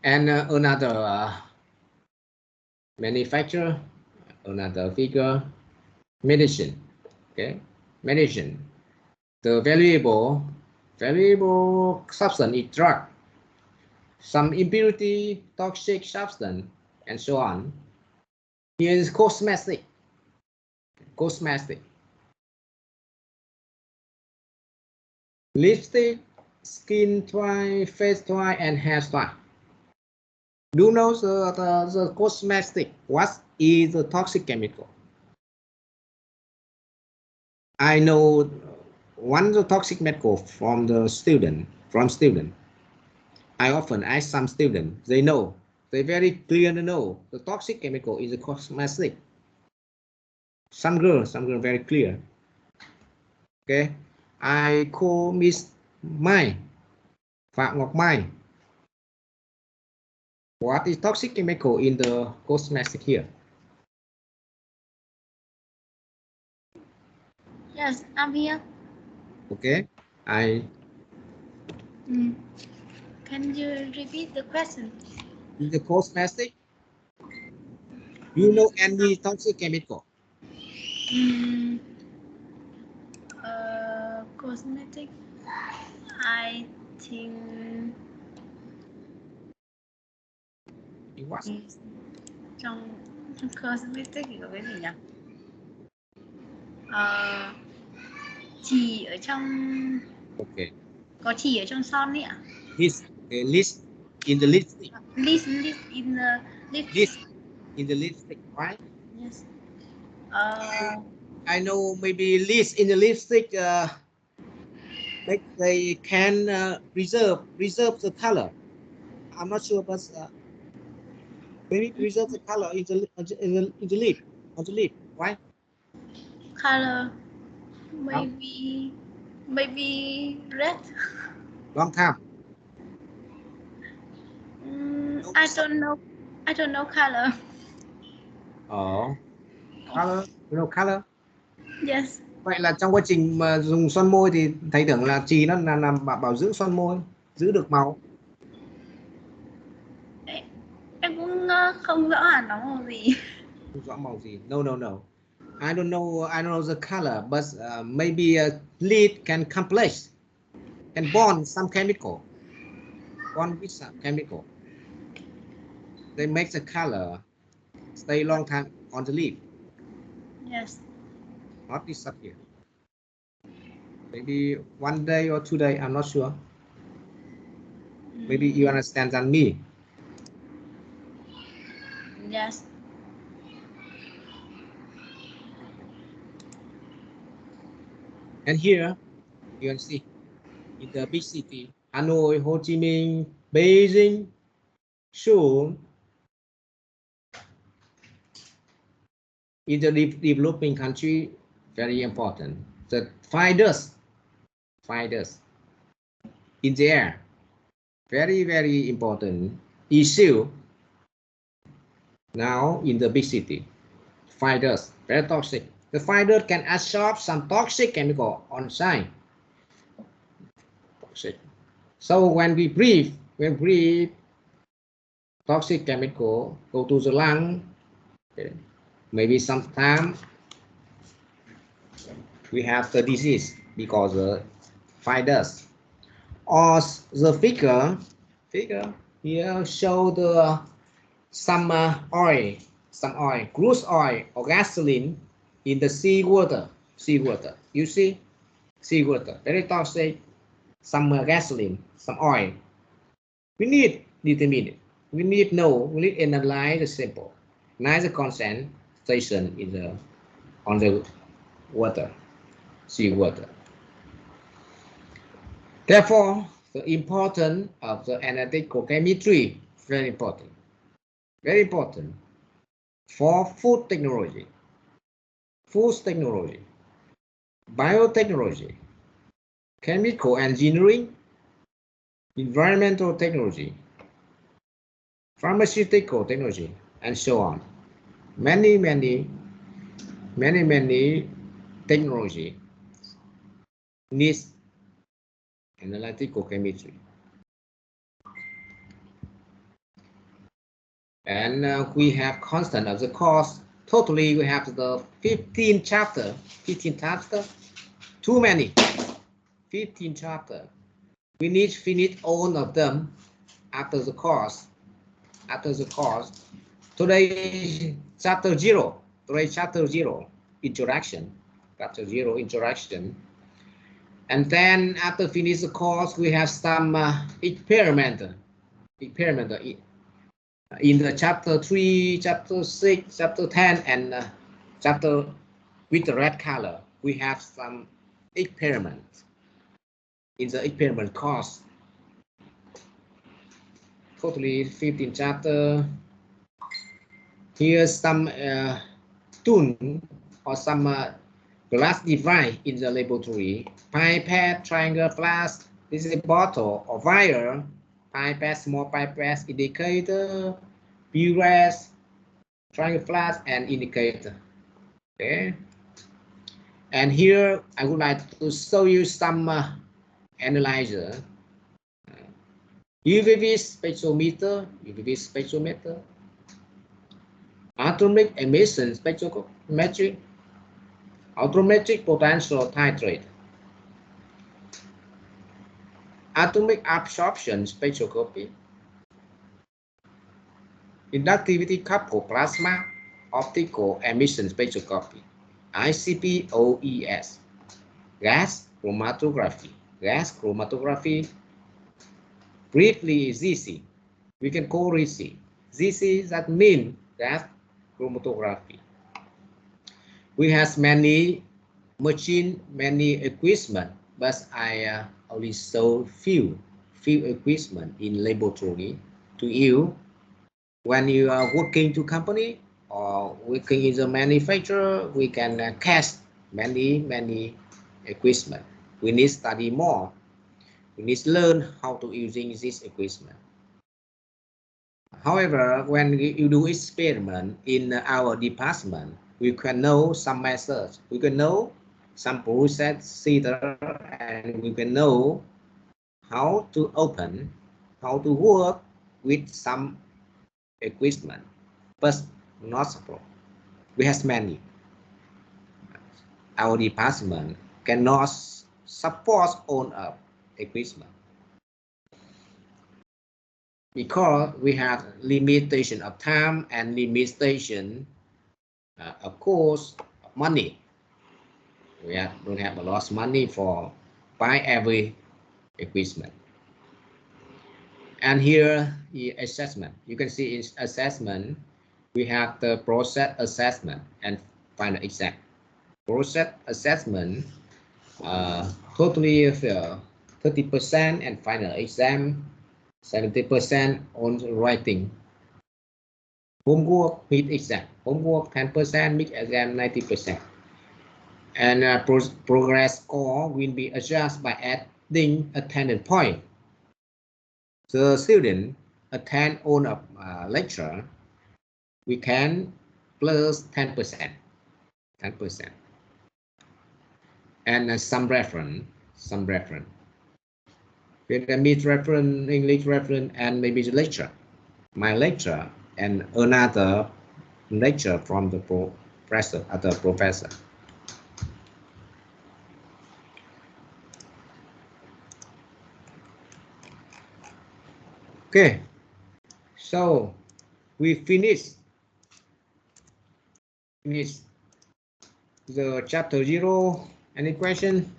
And another manufacturer, another figure, medicine. Okay, medicine. The valuable substance is drug, some impurity, toxic substance, and so on. Here is cosmetic. Lipstick, skin toy, face toy, and hair toy. Do you know the cosmetic? What is the toxic chemical? I know one the toxic chemical from student. I often ask some students, they know, they very clear to know the toxic chemical is a cosmetic. Some girl very clear. Okay, I call Miss Mai, Phạm Ngọc Mai. What is toxic chemical in the cosmetic here? Yes, I'm here. Okay, Can you repeat the question? in the cosmetic, you know any toxic chemical? Cosmetic. I think What? trong cosmetic thì có cái gì nhỉ? Chì ở trong. Okay. Có chì ở trong son đấy ạ. List, okay, list in the lipstick. List in the lipstick. List in the lipstick, right? Yes. I know maybe list in the lipstick. Like they can reserve the color. I'm not sure, but maybe preserve the color in the lip, on the lip, right? Color. Maybe red. Long time. I don't know. I don't know color. Oh, color, you know color. Yes. Vậy là trong quá trình mà dùng son môi thì thầy tưởng là chì nó là làm bảo dưỡng son môi, giữ được màu. Em cũng không rõ hẳn nó màu gì. Không rõ màu gì. No. I don't know the color, but maybe a lead can complex, can bond some chemical. Bond with some chemical. They make the color stay long time on the leaf. Yes. Not disappear. Maybe 1 day or 2 days, I'm not sure. Maybe you understand than me. Yes. And here you can see in the big city, Hanoi, Ho Chi Minh, Beijing, Seoul, in the developing country, very important. The fighters in the air, very important issue. Now in the big city, fighters very toxic. The fighter can absorb some toxic chemical on site. Toxic. So when we breathe, toxic chemical go to the lung. Okay. Maybe sometime we have the disease because the fighters. Or the figure here show the some oil, crude oil or gasoline in the seawater. You see, seawater very toxic. Some gasoline, some oil. We need determine it. We need analyze the sample, analyze the concentration in the on the water, seawater. Therefore, the importance of the analytical chemistry very important for food technology, biotechnology, chemical engineering, environmental technology, pharmaceutical technology, and so on. Many technology needs analytical chemistry. And we have constant of the course. Totally, we have the 15 chapter. Too many. 15 chapter. We need to finish all of them after the course. Today, chapter 0. Introduction. And then after finish the course, we have some experiment in the chapter 3, chapter 6, chapter 10, and chapter with the red color. We have some experiments in the experiment course. Totally 15 chapter. Here's some tool or some glass device in the laboratory. Pipette, triangle flask. This is a bottle or vial. Pipette, small pipette, indicator, burette, triangle flask, and indicator. Okay. And here I would like to show you some analyzer. UV spectrometer, atomic emission spectrometry, autometric potential titrate, atomic absorption spectroscopy, inductivity coupled plasma optical emission spectroscopy. ICPOES, gas chromatography. Gas chromatography, briefly GC. We can call it GC. GC that means gas chromatography. We have many machine, many equipment, but I only saw few equipment in laboratory to you. When you are working to company or working in the manufacturer, we can cast many equipment. We need to study more. We need to learn how to using this equipment. However, when you do experiment in our department, we can know some methods. We can know some procedure, and we can know how to open, how to work with some equipment, but not support. We have many. Our department cannot support all of equipment because we have limitation of time and limitation of course money. We don't have a lot of money for buy every equipment. And here the assessment. You can see in assessment we have the process assessment and final exam. Process assessment totally 30% and final exam 70% on writing. Homework with exam. Homework 10%, mid exam 90%. And progress score will be adjusted by adding attendance point. The student attend on a lecture, we can plus 10%. And some reference. Vietnamese reference, English reference, and maybe the lecture. My lecture and another lecture from the professor. Okay, so we finish the chapter 0. Any question?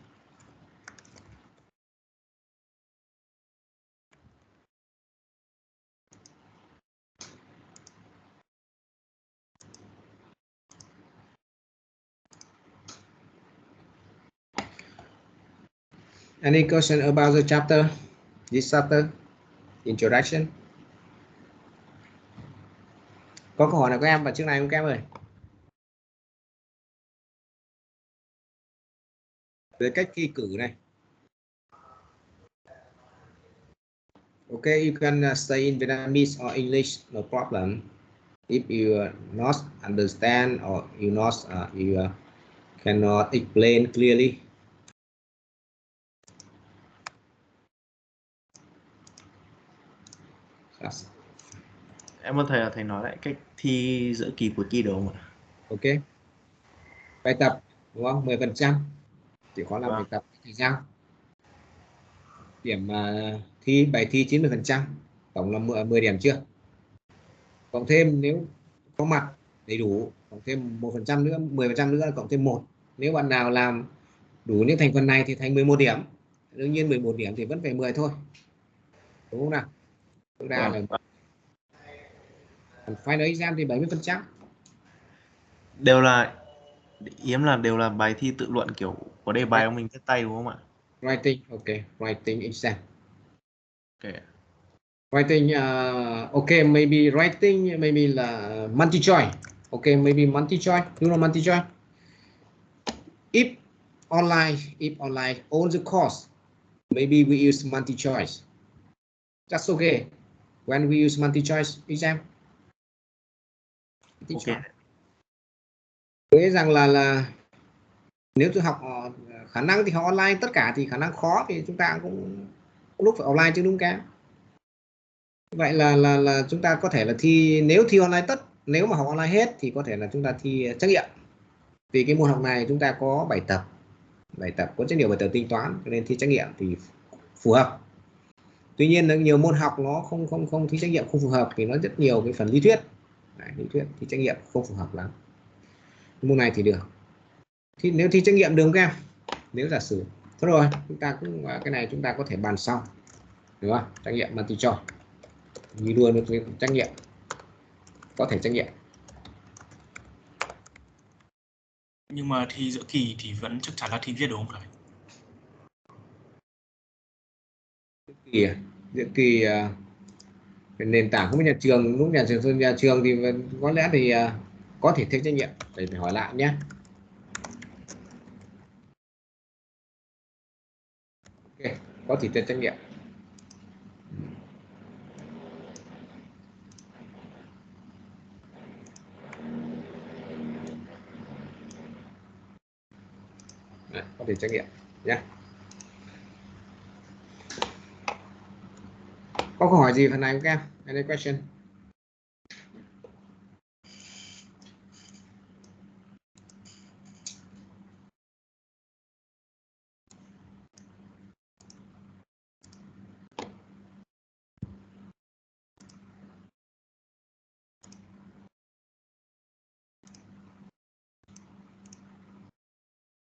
Any question about the chapter? This chapter? Introduction. Có câu hỏi nào của em vào chương này không các em ơi? Về cách thi cử này. Okay, you can stay in Vietnamese or English, no problem. If you not understand or you cannot explain clearly. Yes. Em muốn thầy nói lại cách thi giữa kỳ cuối kỳ được không ạ? Ok. Bài tập đúng không? 10%. Chỉ có làm bài tập thì sao? Điểm thi bài thi 90%, tổng là 10 điểm chưa? Cộng thêm nếu có mặt đầy đủ, cộng thêm 1% nữa, 10% nữa, cộng thêm 1. Nếu bạn nào làm đủ những thành phần này thì thành 11 điểm. Đương nhiên 11 điểm thì vẫn phải 10 thôi. Đúng không nào? Tối đa là final exam thì 70%. Đều là bài thi tự luận kiểu có đề bài của mình viết tay đúng không ạ? Writing, okay, writing exam. Okay. Writing, okay, maybe writing, maybe là multi choice. Okay, maybe multi choice. You know multi choice? If online, all the course, maybe we use multi choice. That's okay. When we use multi choice exam. Okay. Nghĩ rằng là nếu tôi học khả năng thì học online tất cả, thì khả năng khó thì chúng ta cũng lúc phải offline chứ đúng không? Vậy là chúng ta có thể là thi, nếu thi online nếu mà học online hết thì có thể là chúng ta thi trắc nghiệm. Vì cái môn học này chúng ta có bài tập có rất nhiều bài tập tính toán, cho nên thi trắc nghiệm thì phù hợp. Tuy nhiên là nhiều môn học nó không thi trắc nghiệm không phù hợp, vì nó rất nhiều cái phần lý thuyết. Lý thuyết thì trắc nghiệm không phù hợp lắm. Môn này thì được. Thì nếu thi trắc nghiệm được không các em? Nếu giả sử thôi rồi, chúng ta cũng cái này chúng ta có thể bàn sau, đúng không? Trắc nghiệm multi choice như luôn được trắc nghiệm, có thể trắc nghiệm. Nhưng mà thi giữa kỳ thì vẫn chắc chắn là thi viết đúng không thầy? Giữa kỳ nền tảng của nhà trường, lúc nhà trường thì có lẽ thì có thể thi trắc nghiệm, phải hỏi lại nhé. Ok, có thể thi trắc nghiệm. Đấy, có thể trắc nghiệm nhé. Có câu hỏi gì phần này không các em? Any question?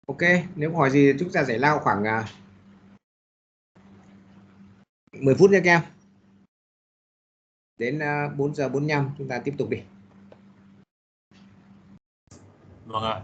Ok, nếu có hỏi gì chúng ta giải lao khoảng 10 phút nha các em. Đến 4 giờ 45 chúng ta tiếp tục đi. Vâng ạ.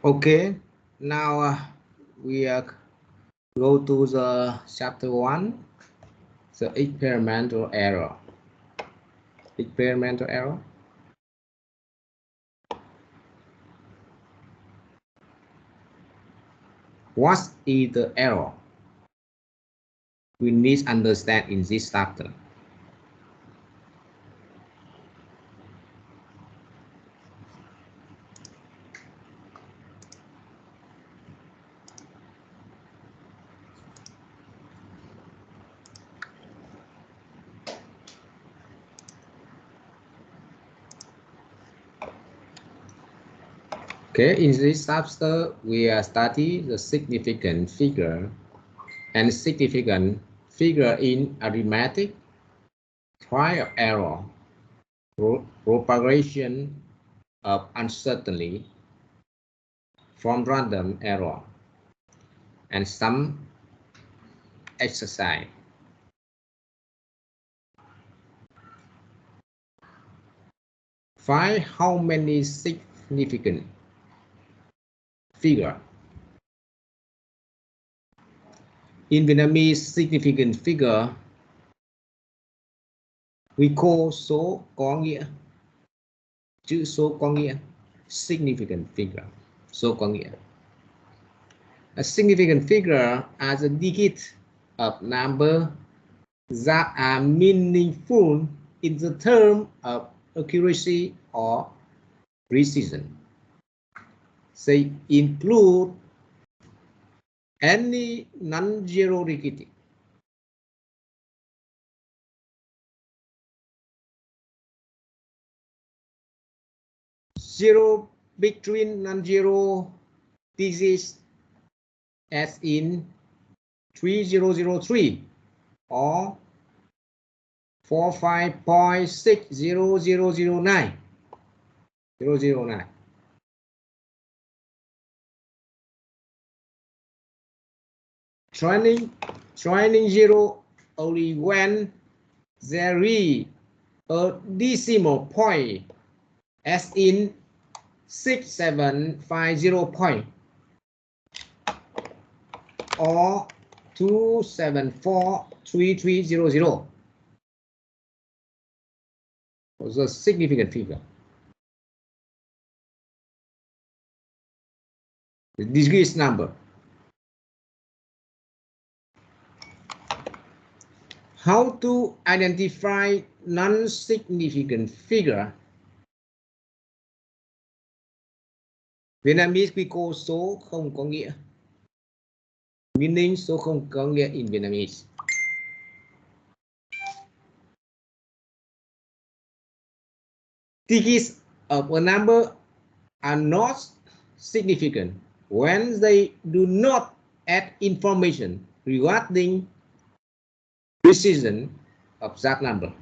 Okay, now we go to the chapter 1, the experimental error. Experimental error. What is the error we need to understand in this chapter? Okay, in this chapter, we study the significant figure and significant figure in arithmetic, trial error, propagation of uncertainty from random error, and some exercise. Find how many significant figure. In Vietnamese, significant figure we call số có nghĩa. Chữ số có nghĩa. Significant figure. Số có nghĩa. A significant figure are the digits of number that are meaningful in the term of accuracy or precision. They include any non-zero digit. Zero between non-zero digits as in 3003 or 45.60009. 009. Training zero only when there is a decimal point as in 6750 point or 2743300. Was a significant figure. The discrete number. How to identify non-significant figure? Vietnamese we call số không có nghĩa. Meaning số không có nghĩa in Vietnamese. Digits of a number are not significant when they do not add information regarding precision of that number.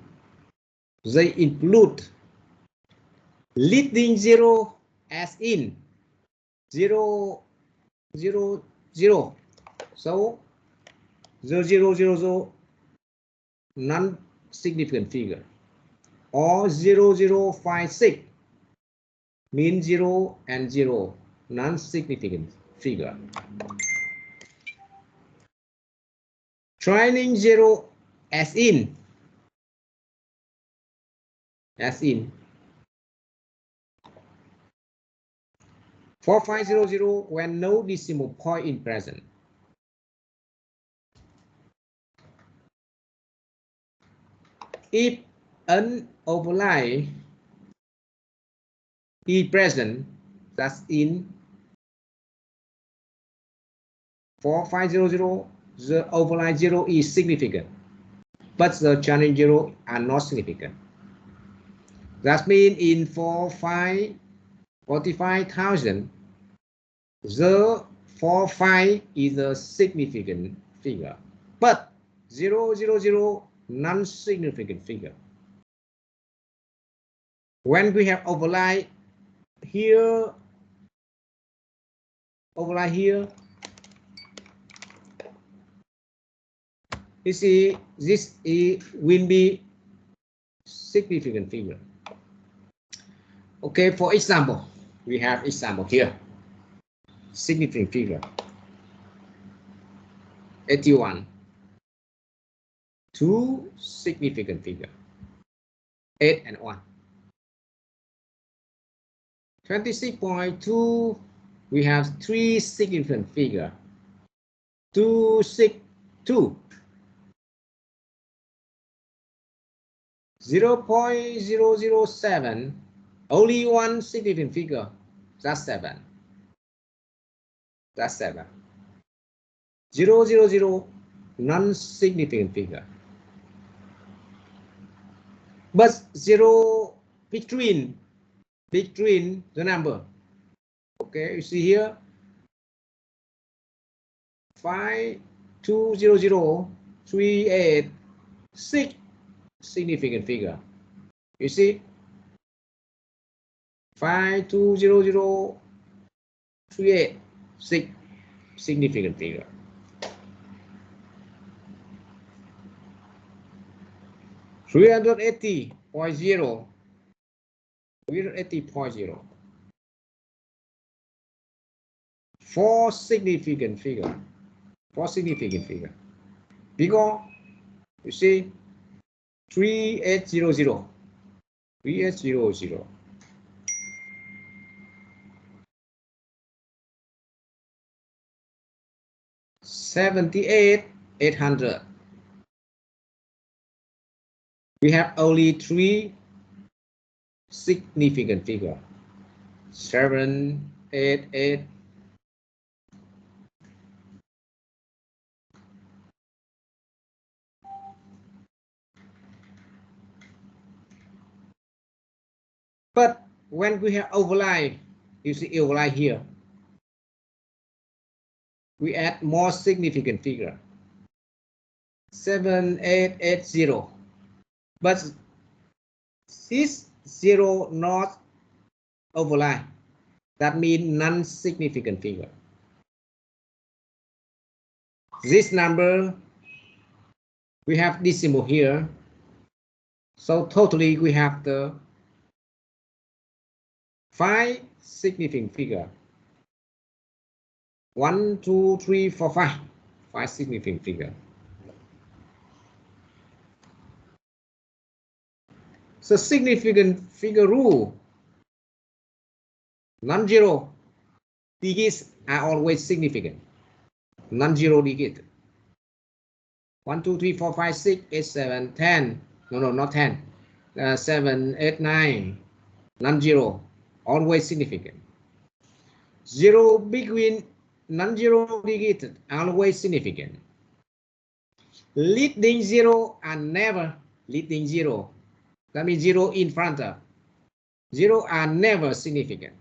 They include leading zero as in 0, 0, 0. So 0000 non-significant figure, or 0056 mean 0 and 0 non-significant figure. Training zero as in 4500 when no decimal point in present. If an overlay is present, that's in 4500, the overlay 0 is significant, but the challenge 0 are not significant. That means in 45,000, the 45 is a significant figure, but 000 non-significant figure. When we have overlay here, you see this will be significant figure. Okay, for example, we have example here. significant figure. 81. 2 significant figure. 8 and 1. 26.2, we have 3 significant figure. 2, 6, 2. 0.007, only 1 significant figure. That's 7. That's 7. 000, non-significant figure. But 0 between the number. Okay, you see here 520038 significant figure. You see 520038 significant figure. $380.0. 380.0. 4 significant figure. 4 significant figure. Because you see 3800. 3800. 78,800. We have only 3 significant figure. 7, 8, 8. But when we have overlay, you see overlay here, we add more significant figure. 7880. But this 0 not overlay. That means non-significant figure. This number, we have decimal here. So totally we have the 5 significant figure. 1, 2, 3, 4, 5. 5 significant figure. So significant figure rule. Non-zero digits are always significant. Non-zero digit. 1, 2, 3, 4, 5, 6, 8, 7, 10. No, not 10. 7, 8, 9. Non-zero. Always significant. 0 between non-zero digit always significant. Leading 0 are never leading 0. That means 0 in front of. 0 are never significant.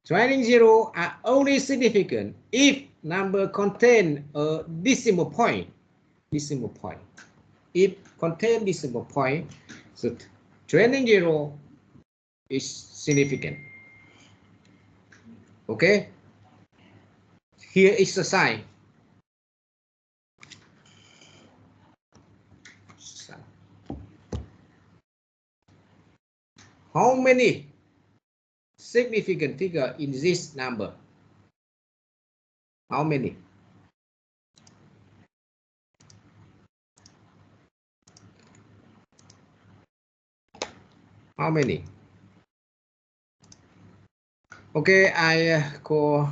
Trailing 0 are only significant if number contain a decimal point. Decimal point. If contain decimal point, so trailing 0 is significant. Okay. Here is the sign. How many significant figure in this number? How many? How many? Okay, I call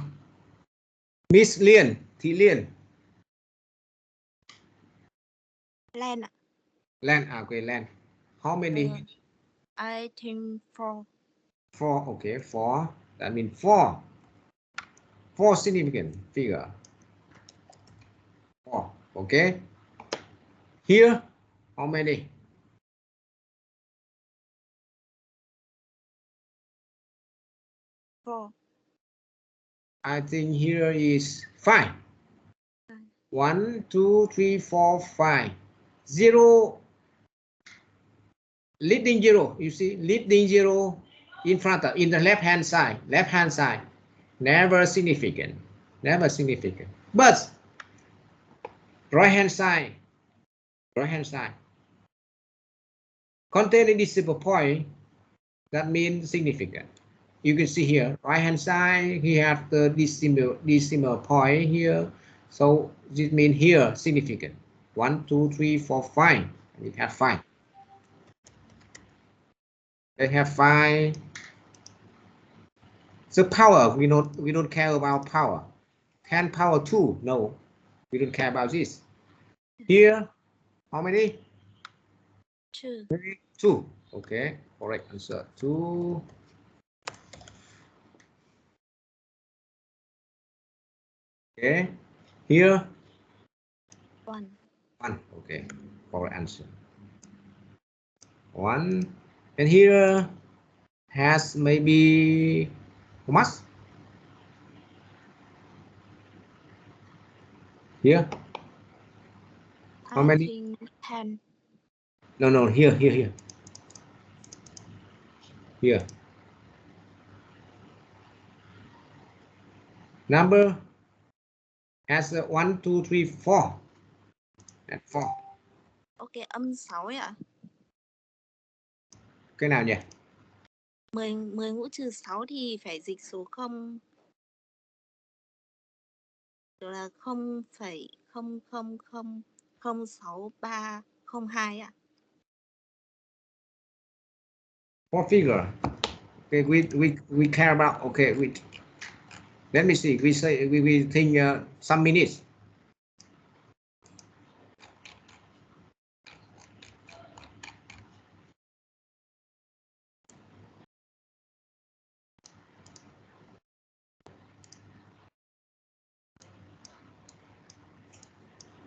Miss Liên, Thị Liên. Lan. Lan, okay, Lan. How many? I think 4. 4, okay, 4. That means 4. 4 significant figure. 4, okay. Here, how many? Four. I think here is 5. 1, 2, 3, 4, 5. 0. Leading 0. You see, leading 0 in front of, in the left hand side. Left hand side. Never significant. Never significant. But right hand side. Right hand side. Containing decimal point. That means significant. you can see here, right hand side, he have the decimal point here. So this means here significant. 1, 2, 3, 4, 5. We have 5. They have 5. The power, we don't care about power. 10 power 2, no, we don't care about this. Here, how many? 2. 2. Okay, correct answer. 2. Okay, here 1. 1. Okay, correct answer. 1. And here has maybe how much? Here, how many? I think 10. No, here. Here. Number has 1, 2, 3, 4. And 4. Ok, âm 6 ấy ạ. Cái nào nhỉ? 10 mũ trừ 6 thì phải dịch số 0. Đó là 0,0000302 ạ. What figure? Okay, we care about. Okay, let me see. We think some minutes.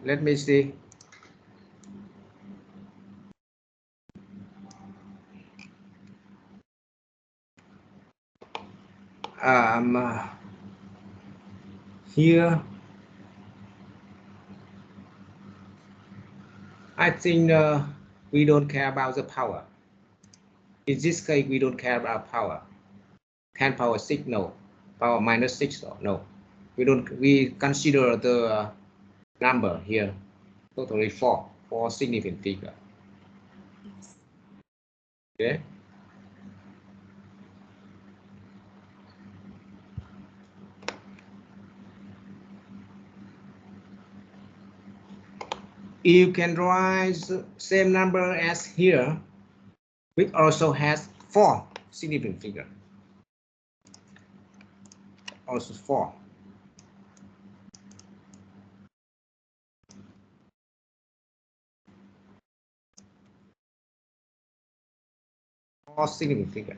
Let me see. Here, I think we don't care about the power. In this case, we don't care about power. 10 power 6, no. Power minus 6, no. We consider the number here. Totally 4 significant figure. Okay. You can write same number as here, which also has 4 significant figure. Also 4. Four significant figure.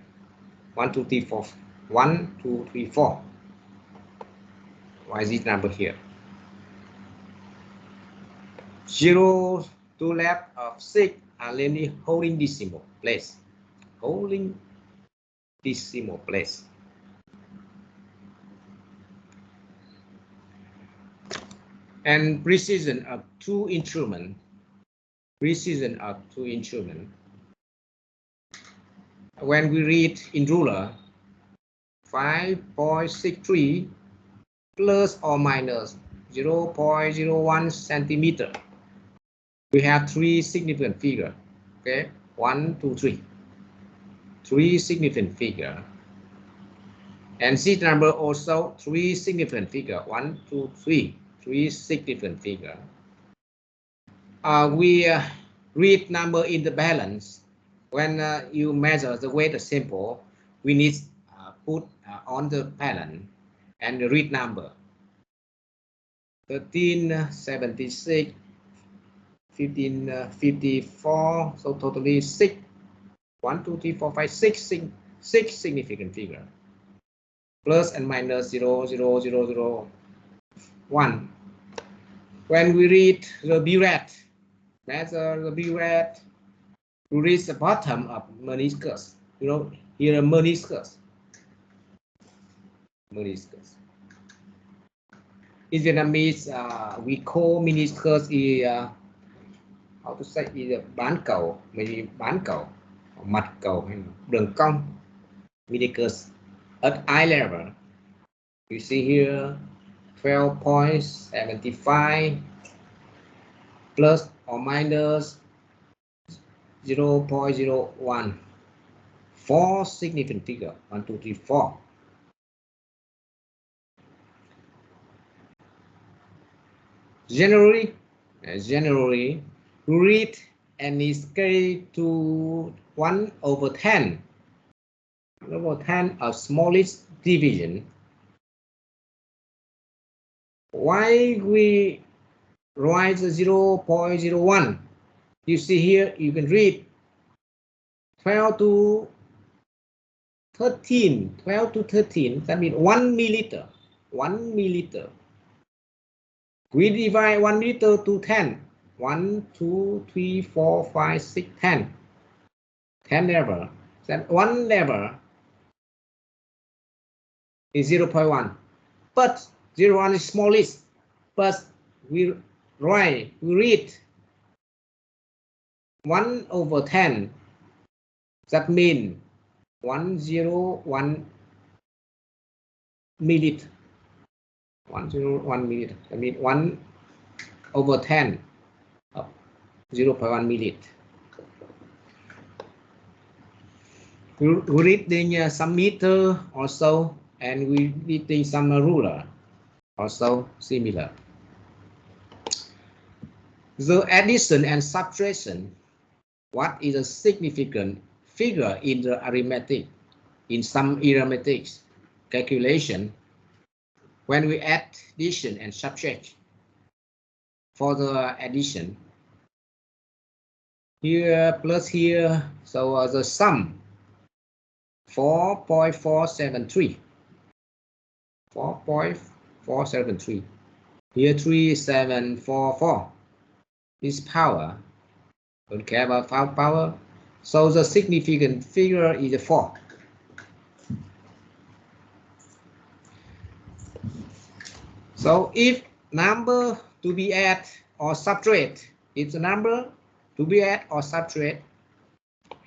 1, 2, 3, 4. 1, 2, 3, 4. Why is this number here? 0 to left of 6 are namely holding decimal place. Holding decimal place. And precision of 2 instruments. Precision of 2 instruments. When we read in ruler, 5.63 plus or minus 0.01 centimeter. We have 3 significant figure. Okay, 1, 2, 3. 3 significant figure. And this number also 3 significant figure. 1, 2, 3. 3 significant figure. We read number in the balance. When you measure the weight of sample, we need put on the balance and read number. 1376, 1554, so totally 6. 1, 2, 3, 4, 5, 6 significant figure. Plus and minus 0, 0, 0, 0, 1. When we read the B rate, measure the B rate, to reach the bottom of meniscus. You know, here meniscus. Meniscus. In Vietnamese, we call meniscus is how to say is bán cầu, maybe bán cầu, mặt cầu hay đường cong. Meniscus at eye level. You see here 12.75 plus or minus 0.015. 4 significant figure. 1, 2, 3, 4. Generally, read any scale to 1/10. 1/10 of smallest division. Why we write 0.01? You see here, you can read 12 to 13. 12 to 13, that means 1 milliliter. 1 milliliter. We divide 1 milliliter to 10. 1, 2, 3, 4, 5, 6, 10. 10 level. Then 1 level is 0.1. But 0.1 is smallest. But we read 1/10. That means 101 milliliter. 101 milliliter. That means 1/10 of 0.1 milliliter. We reading some meter also, and we reading some ruler also similar. The addition and subtraction, what is a significant figure in the arithmetic, in some arithmetic calculation, when we add addition and subtract? For the addition, here plus here, so the sum 4.473. 4.473. Here 3744. This power, don't care about power. So the significant figure is 4. So if number to be add or subtract, if the number to be add or subtract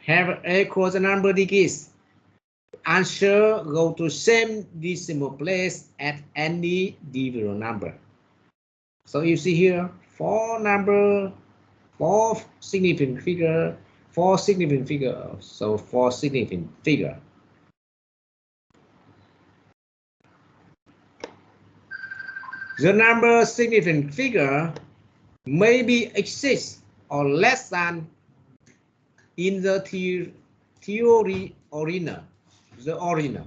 have equal the number degrees, answer go to same decimal place at any divisional number. So you see here 4 significant figure, 4 significant figure, so 4 significant figure. The number significant figure may be exist or less than in the theory original. The original.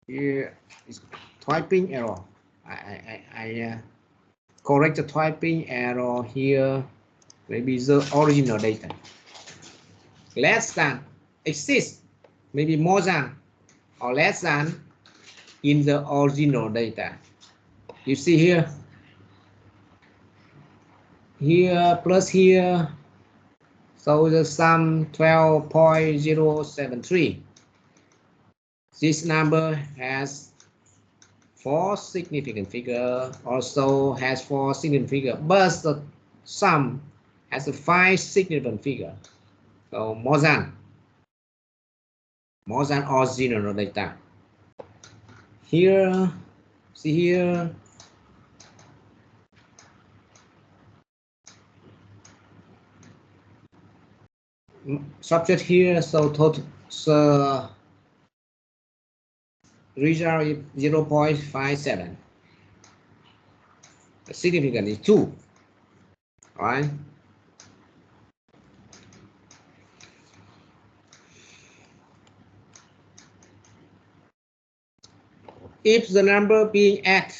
Here is typing error. I correct the typing error here. Maybe the original data. Less than exist, maybe more than or less than in the original data. You see here. Here plus here. So the sum 12.073. This number has 4 significant figure, also has 4 significant figure, but the sum has a 5 significant figure. So more than original data. Here, see here. Subject here, so total, so result is 0.57. The significant is 2. All right. If the number being added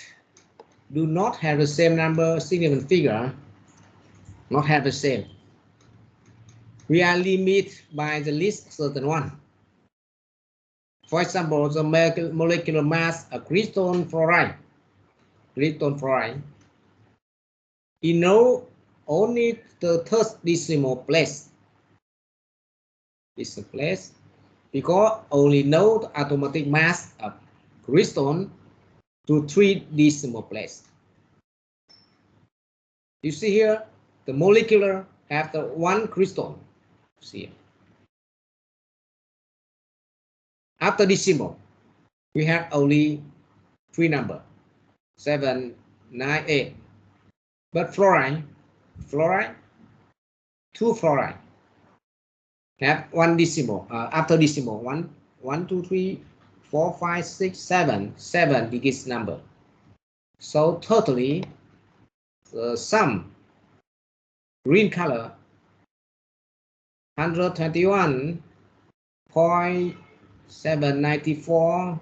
do not have the same number significant figure, not have the same, we are limited by the least certain one. For example, the molecular mass of crystal fluoride, you know only the third decimal place. This place because only know the atomic mass of crystal to 3 decimal place. You see here, the molecular have the 1 crystal. See, after decimal, we have only 3 number, 7, 9, 8. But fluoride, 2 fluoride. have one decimal after decimal 1 2 3 4 5 6 7 digits number. So totally the sum green color 121.794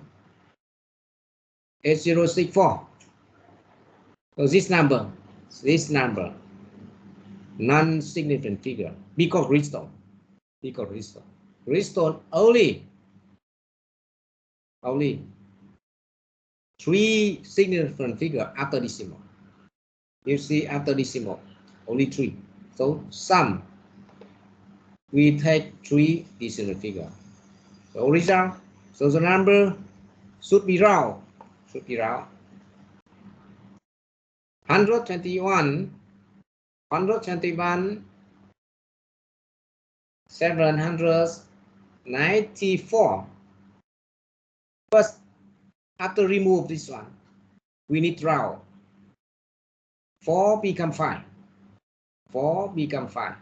8064. So this number non-significant figure because Redstone only 3 significant figure after decimal. You see after decimal only 3. So sum we take 3 decimal figure. So result, so the number should be round. 121 794. First, after remove this one, we need round. 4 become 5. 4 become 5.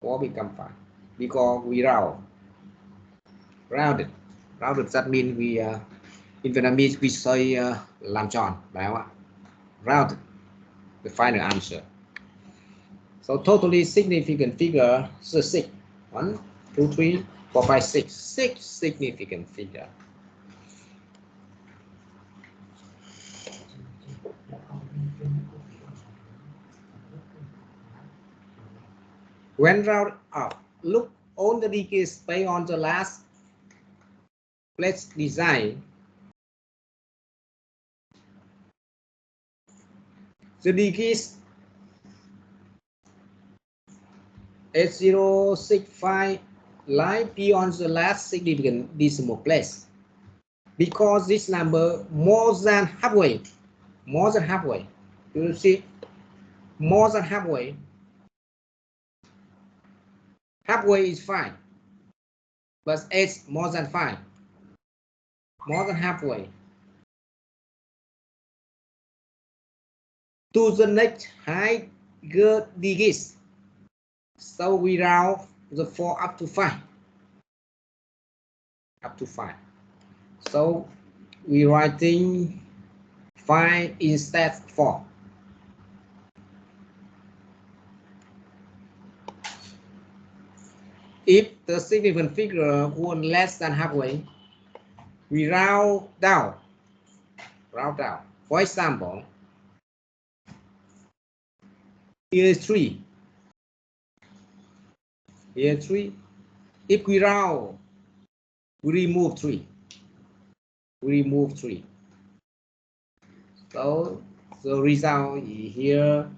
4 become 5 because we rounded. That means we in Vietnamese we say làm tròn, phải không ạ? Rounded, the final answer. So totally significant figure so 6. 1 2 3 4 5 6. 6 significant figure. When round up, look on the digits based on the last place design. The digits 8065 lie beyond the last significant decimal place because this number more than halfway. You see, more than halfway. Halfway is 5, but it's more than 5. More than halfway. To the next higher digits. So we round the 4 up to 5. So we writing 5 instead 4. If the significant figure was less than halfway, we round down. For example, here is 3. Here 3. If we round, we remove 3. So the result is here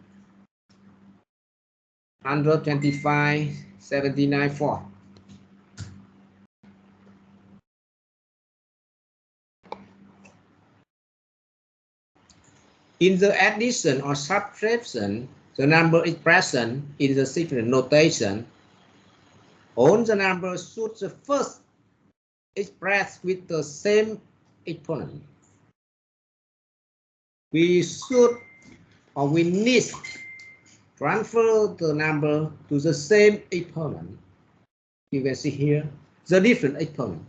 125.794. In the addition or subtraction, the number is present in the secret notation. All the numbers should the first expressed with the same exponent. We should or we need transfer the number to the same exponent. You can see here the different exponent.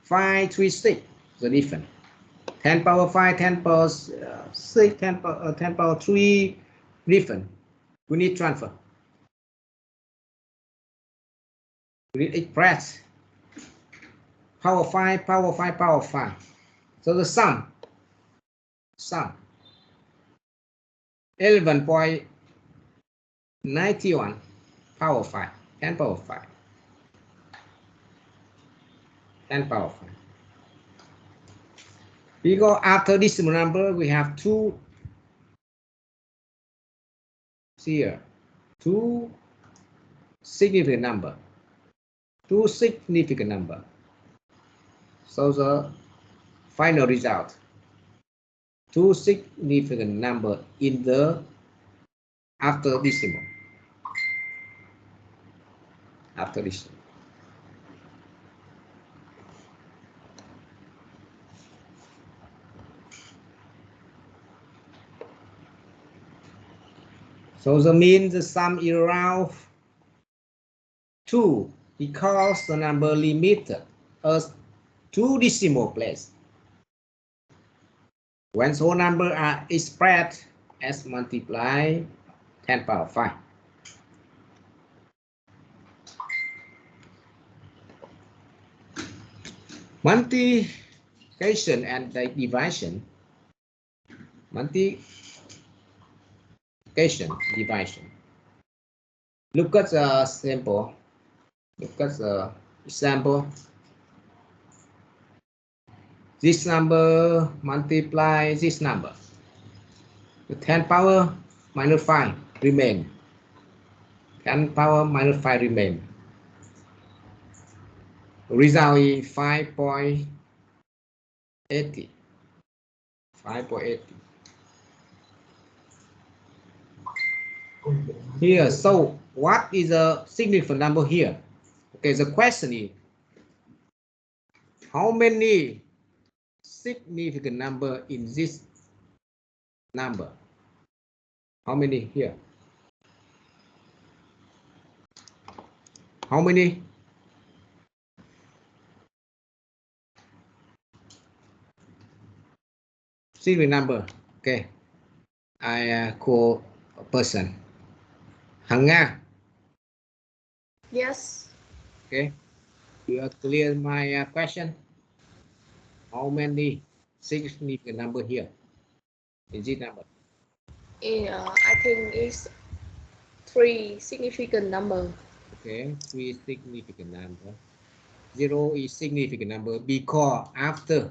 5, 3, 6, the different. 10 power 5, 10 power 6, 10 power 3, different. We need transfer. We need express power 5, power 5, power 5. So the sum 11.91 power 5, 10 power 5. 10 power 5. Because after decimal number, we have two here, two significant number. So the final result, 2 significant number in the after decimal. So the mean the sum is around 2 because the number limited as 2 decimal place. When whole number are expressed as multiply 10 power 5. Multiplication and division. Multiplication, division. Look at the sample. Look at the example. This number multiply this number. The 10 power minus 5 remain. 10 power minus 5 remain. Result is 5.80. 5.80. Here, so what is the significant number here? Okay, the question is, how many significant number in this number? How many here? How many? Significant number. Okay, I call a person. Hằng Nga. Yes. Okay, you are clear my question? How many significant number here in this number? I think it's 3 significant number. Okay, 3 significant number. 0 is significant number because after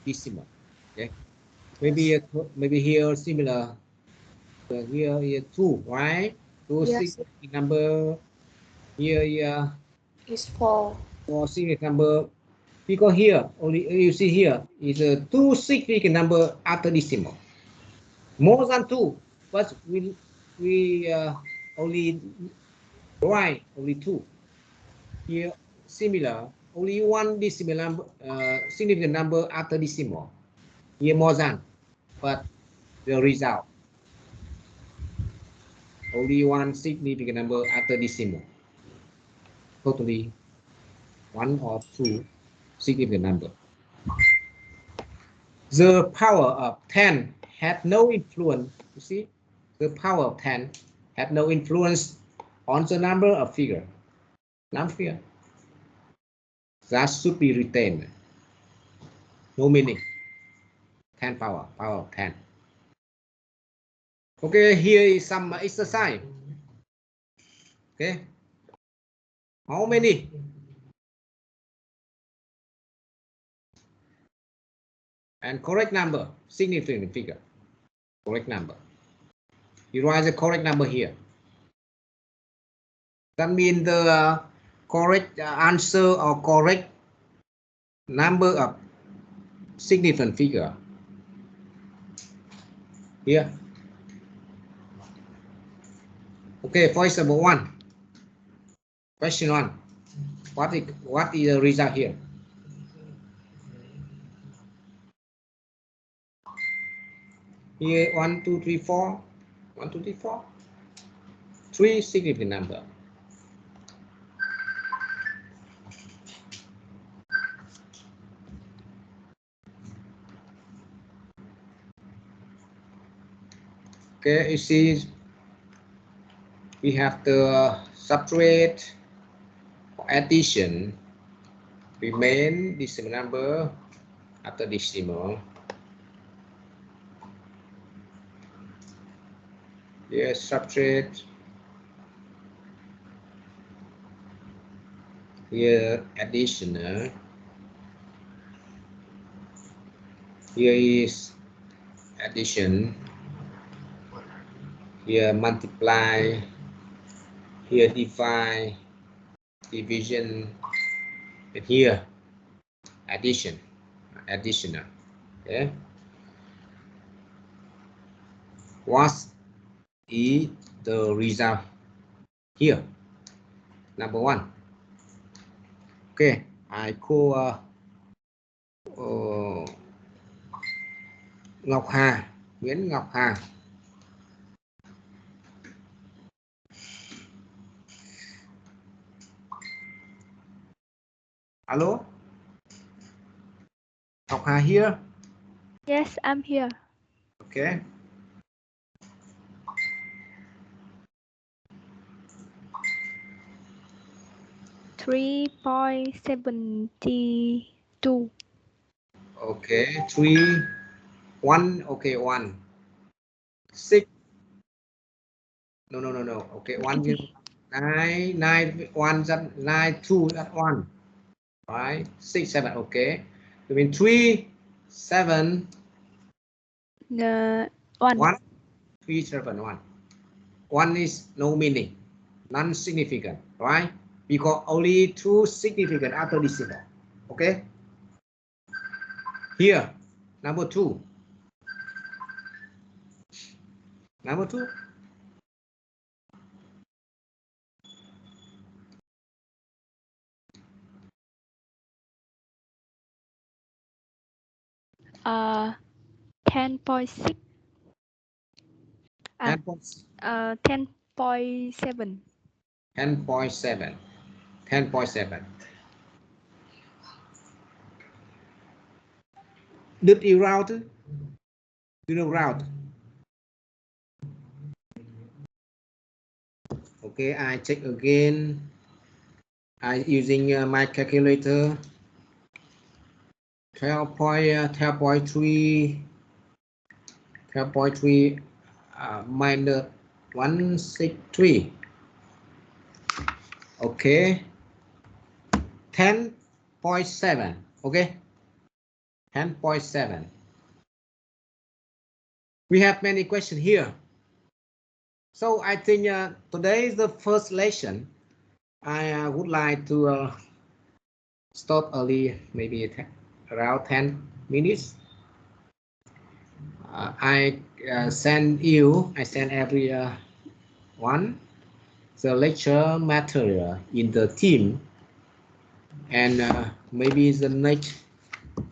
decimal. Okay, maybe here similar. Here is 2, right? 2 Yes. significant number. Here It's 4. 4 significant number. Because here only you see here is a 2 significant number after decimal. More than 2, but we only write only 2. Here similar, only 1 decimal number, significant number after decimal. Here more than, but the result only 1 significant number after decimal. Totally 1 or 2 significant number. The power of 10 had no influence. You see, the power of 10 had no influence on the number of figure. Number figure that should be retained. No meaning. 10 power of 10. Okay, here is some exercise. Okay, how many? And correct number, significant figure. Correct number. You write the correct number here. That means the correct answer or correct number of significant figure. Here. Okay, for example 1. Question 1. What is the result here? Here 1, 2, 3, 4. 1, 2, 3, 4. 3 significant number. Okay, you see, we have the subtract, addition, remain decimal number after decimal. Here subtract, here additional, here is addition, here multiply, here divide, division, and here additional. Okay, what is the result here? Number 1. Okay, I call Ngọc Hà, Nguyễn Ngọc Hà. Hello? Ngọc Hà here? Yes, I'm here. Okay. $3.72. Okay. 3, 1. Okay, 1. 6. No. Okay, 1, 0. 9, 9, 1, 9, 2, 1. Right? 6, 7. Okay. You mean 3, 7. 1. 1. 3, 7, 1. 1 is no meaning, non-significant, right? Because only 2 significant after decimal. Okay. Here, number 2. Number 2. Uh, 10.6. 10.7. 10.7. 10.7. 10.7. Did you route? You know route. Okay, I check again. I using my calculator. 12.3 minus 163. Okay. 10.7. Okay. 10.7. We have many questions here. So I think today is the first lesson. I would like to stop early, maybe around 10 minutes. I send every one the lecture material in the team, and maybe the next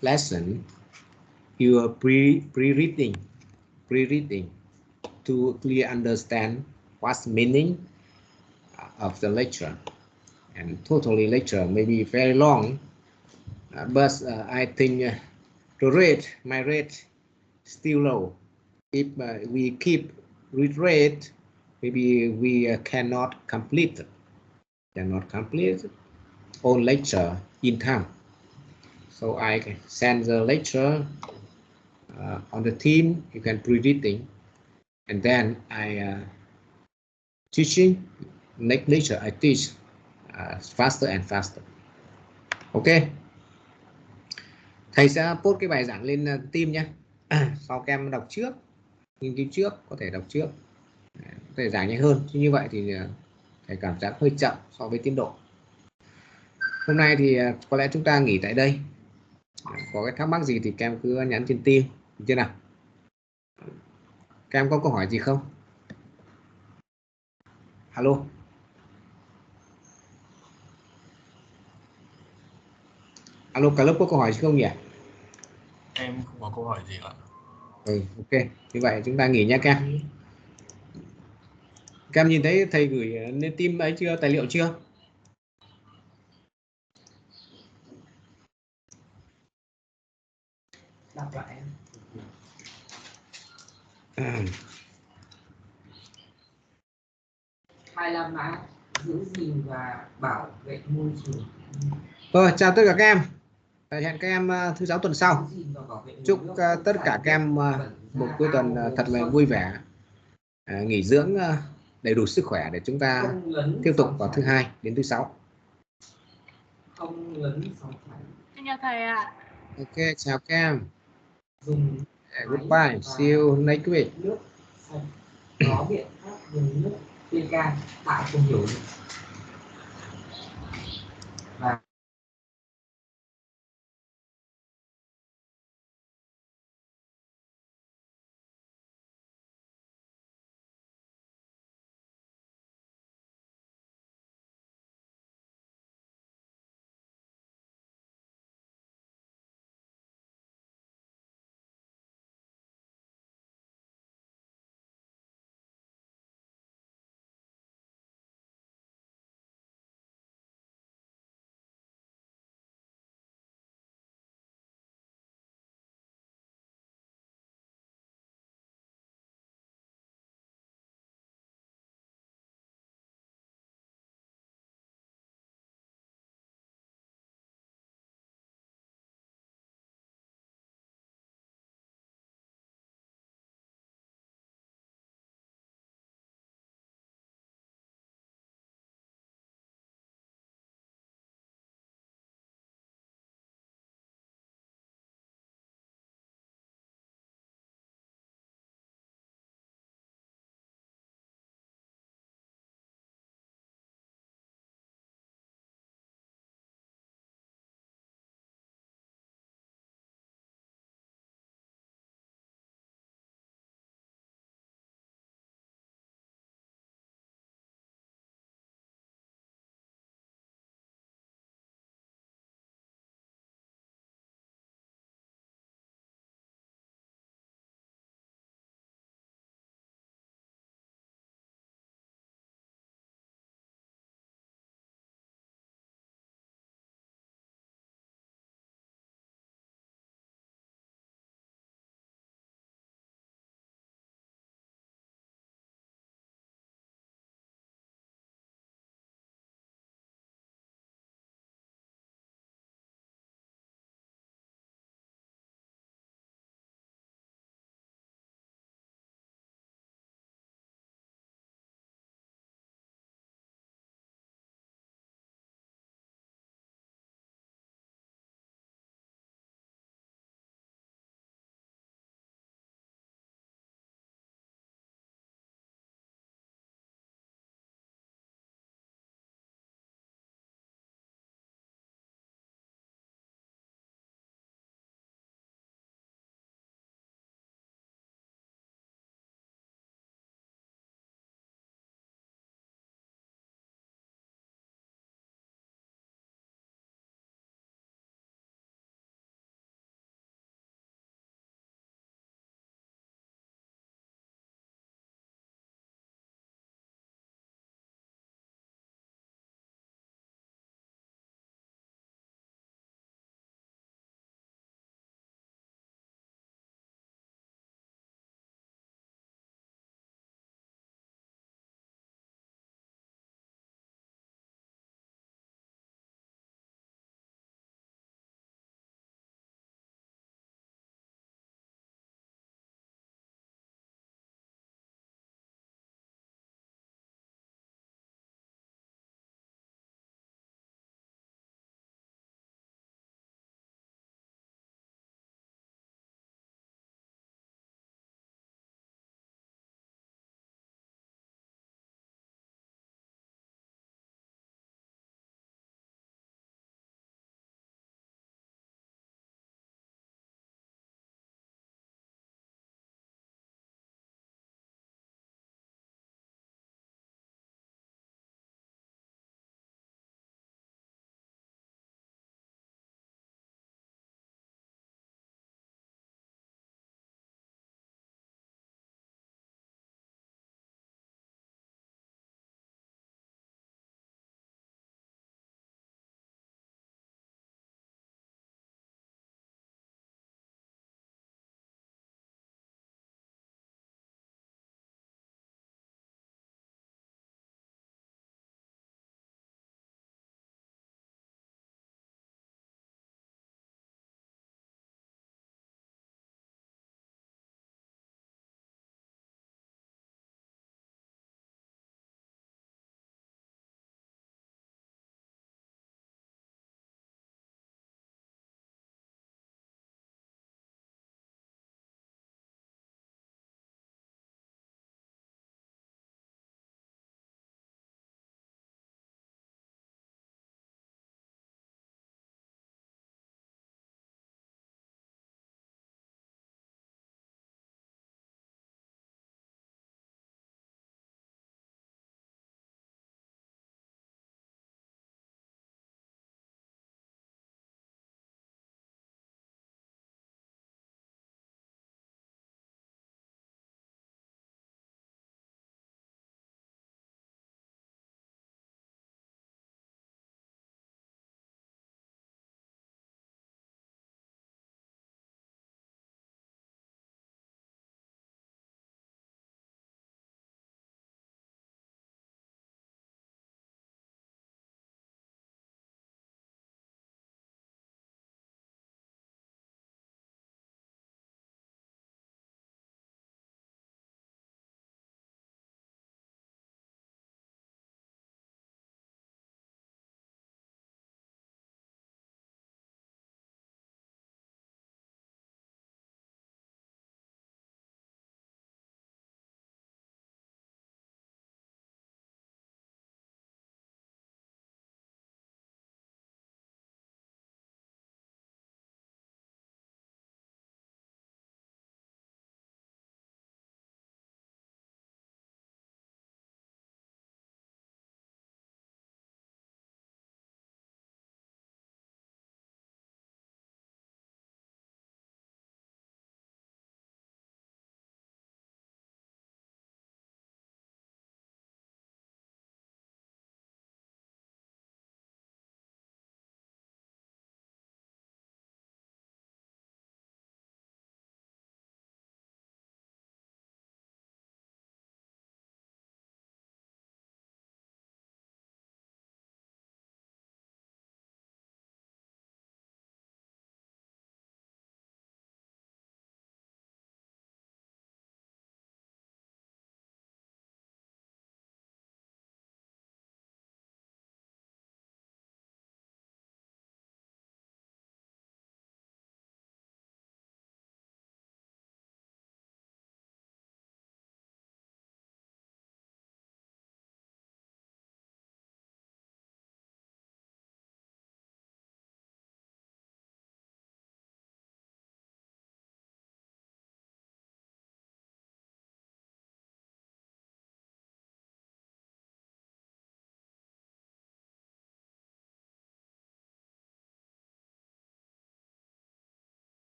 lesson you are pre-reading to clearly understand what's meaning of the lecture. And totally lecture may be very long, but I think my rate still low. If we keep rate, maybe we cannot complete all lecture in time. So I send the lecture on the team. You can pre-reading, and then I teaching. Next lecture I teach faster and faster. Ok, thầy sẽ post cái bài giảng lên team nhé. Sau các em đọc trước, nghiên cứu trước, có thể đọc trước, có thể giảng nhanh hơn. Chứ như vậy thì thầy cảm giác hơi chậm so với tiến độ. Hôm nay thì có lẽ chúng ta nghỉ tại đây. Có cái thắc mắc gì thì các em cứ nhắn trên team, được chưa nào? Các em có câu hỏi gì không? Alo. Alo, cả lớp có câu hỏi gì không nhỉ? Em không có câu hỏi gì ạ. Ok, như vậy chúng ta nghỉ nha các em. Các em nhìn thấy thầy gửi lên team ấy chưa, tài liệu chưa? Đọc lại em. Hai là mã giữ gìn và bảo vệ môi trường. Rồi, chào tất cả các em. Hẹn các em thứ sáu tuần sau. Chúc tất cả các em một cuối tuần thật là vui vẻ, nghỉ dưỡng đầy đủ sức khỏe để chúng ta tiếp tục vào thứ hai đến thứ sáu. Không lấn sóng phải. Xin chào thầy ạ. Ok, chào các em. Dùng goodbye, see you next week. Nước sạch có biện pháp dùng nước pH tại không hiểu và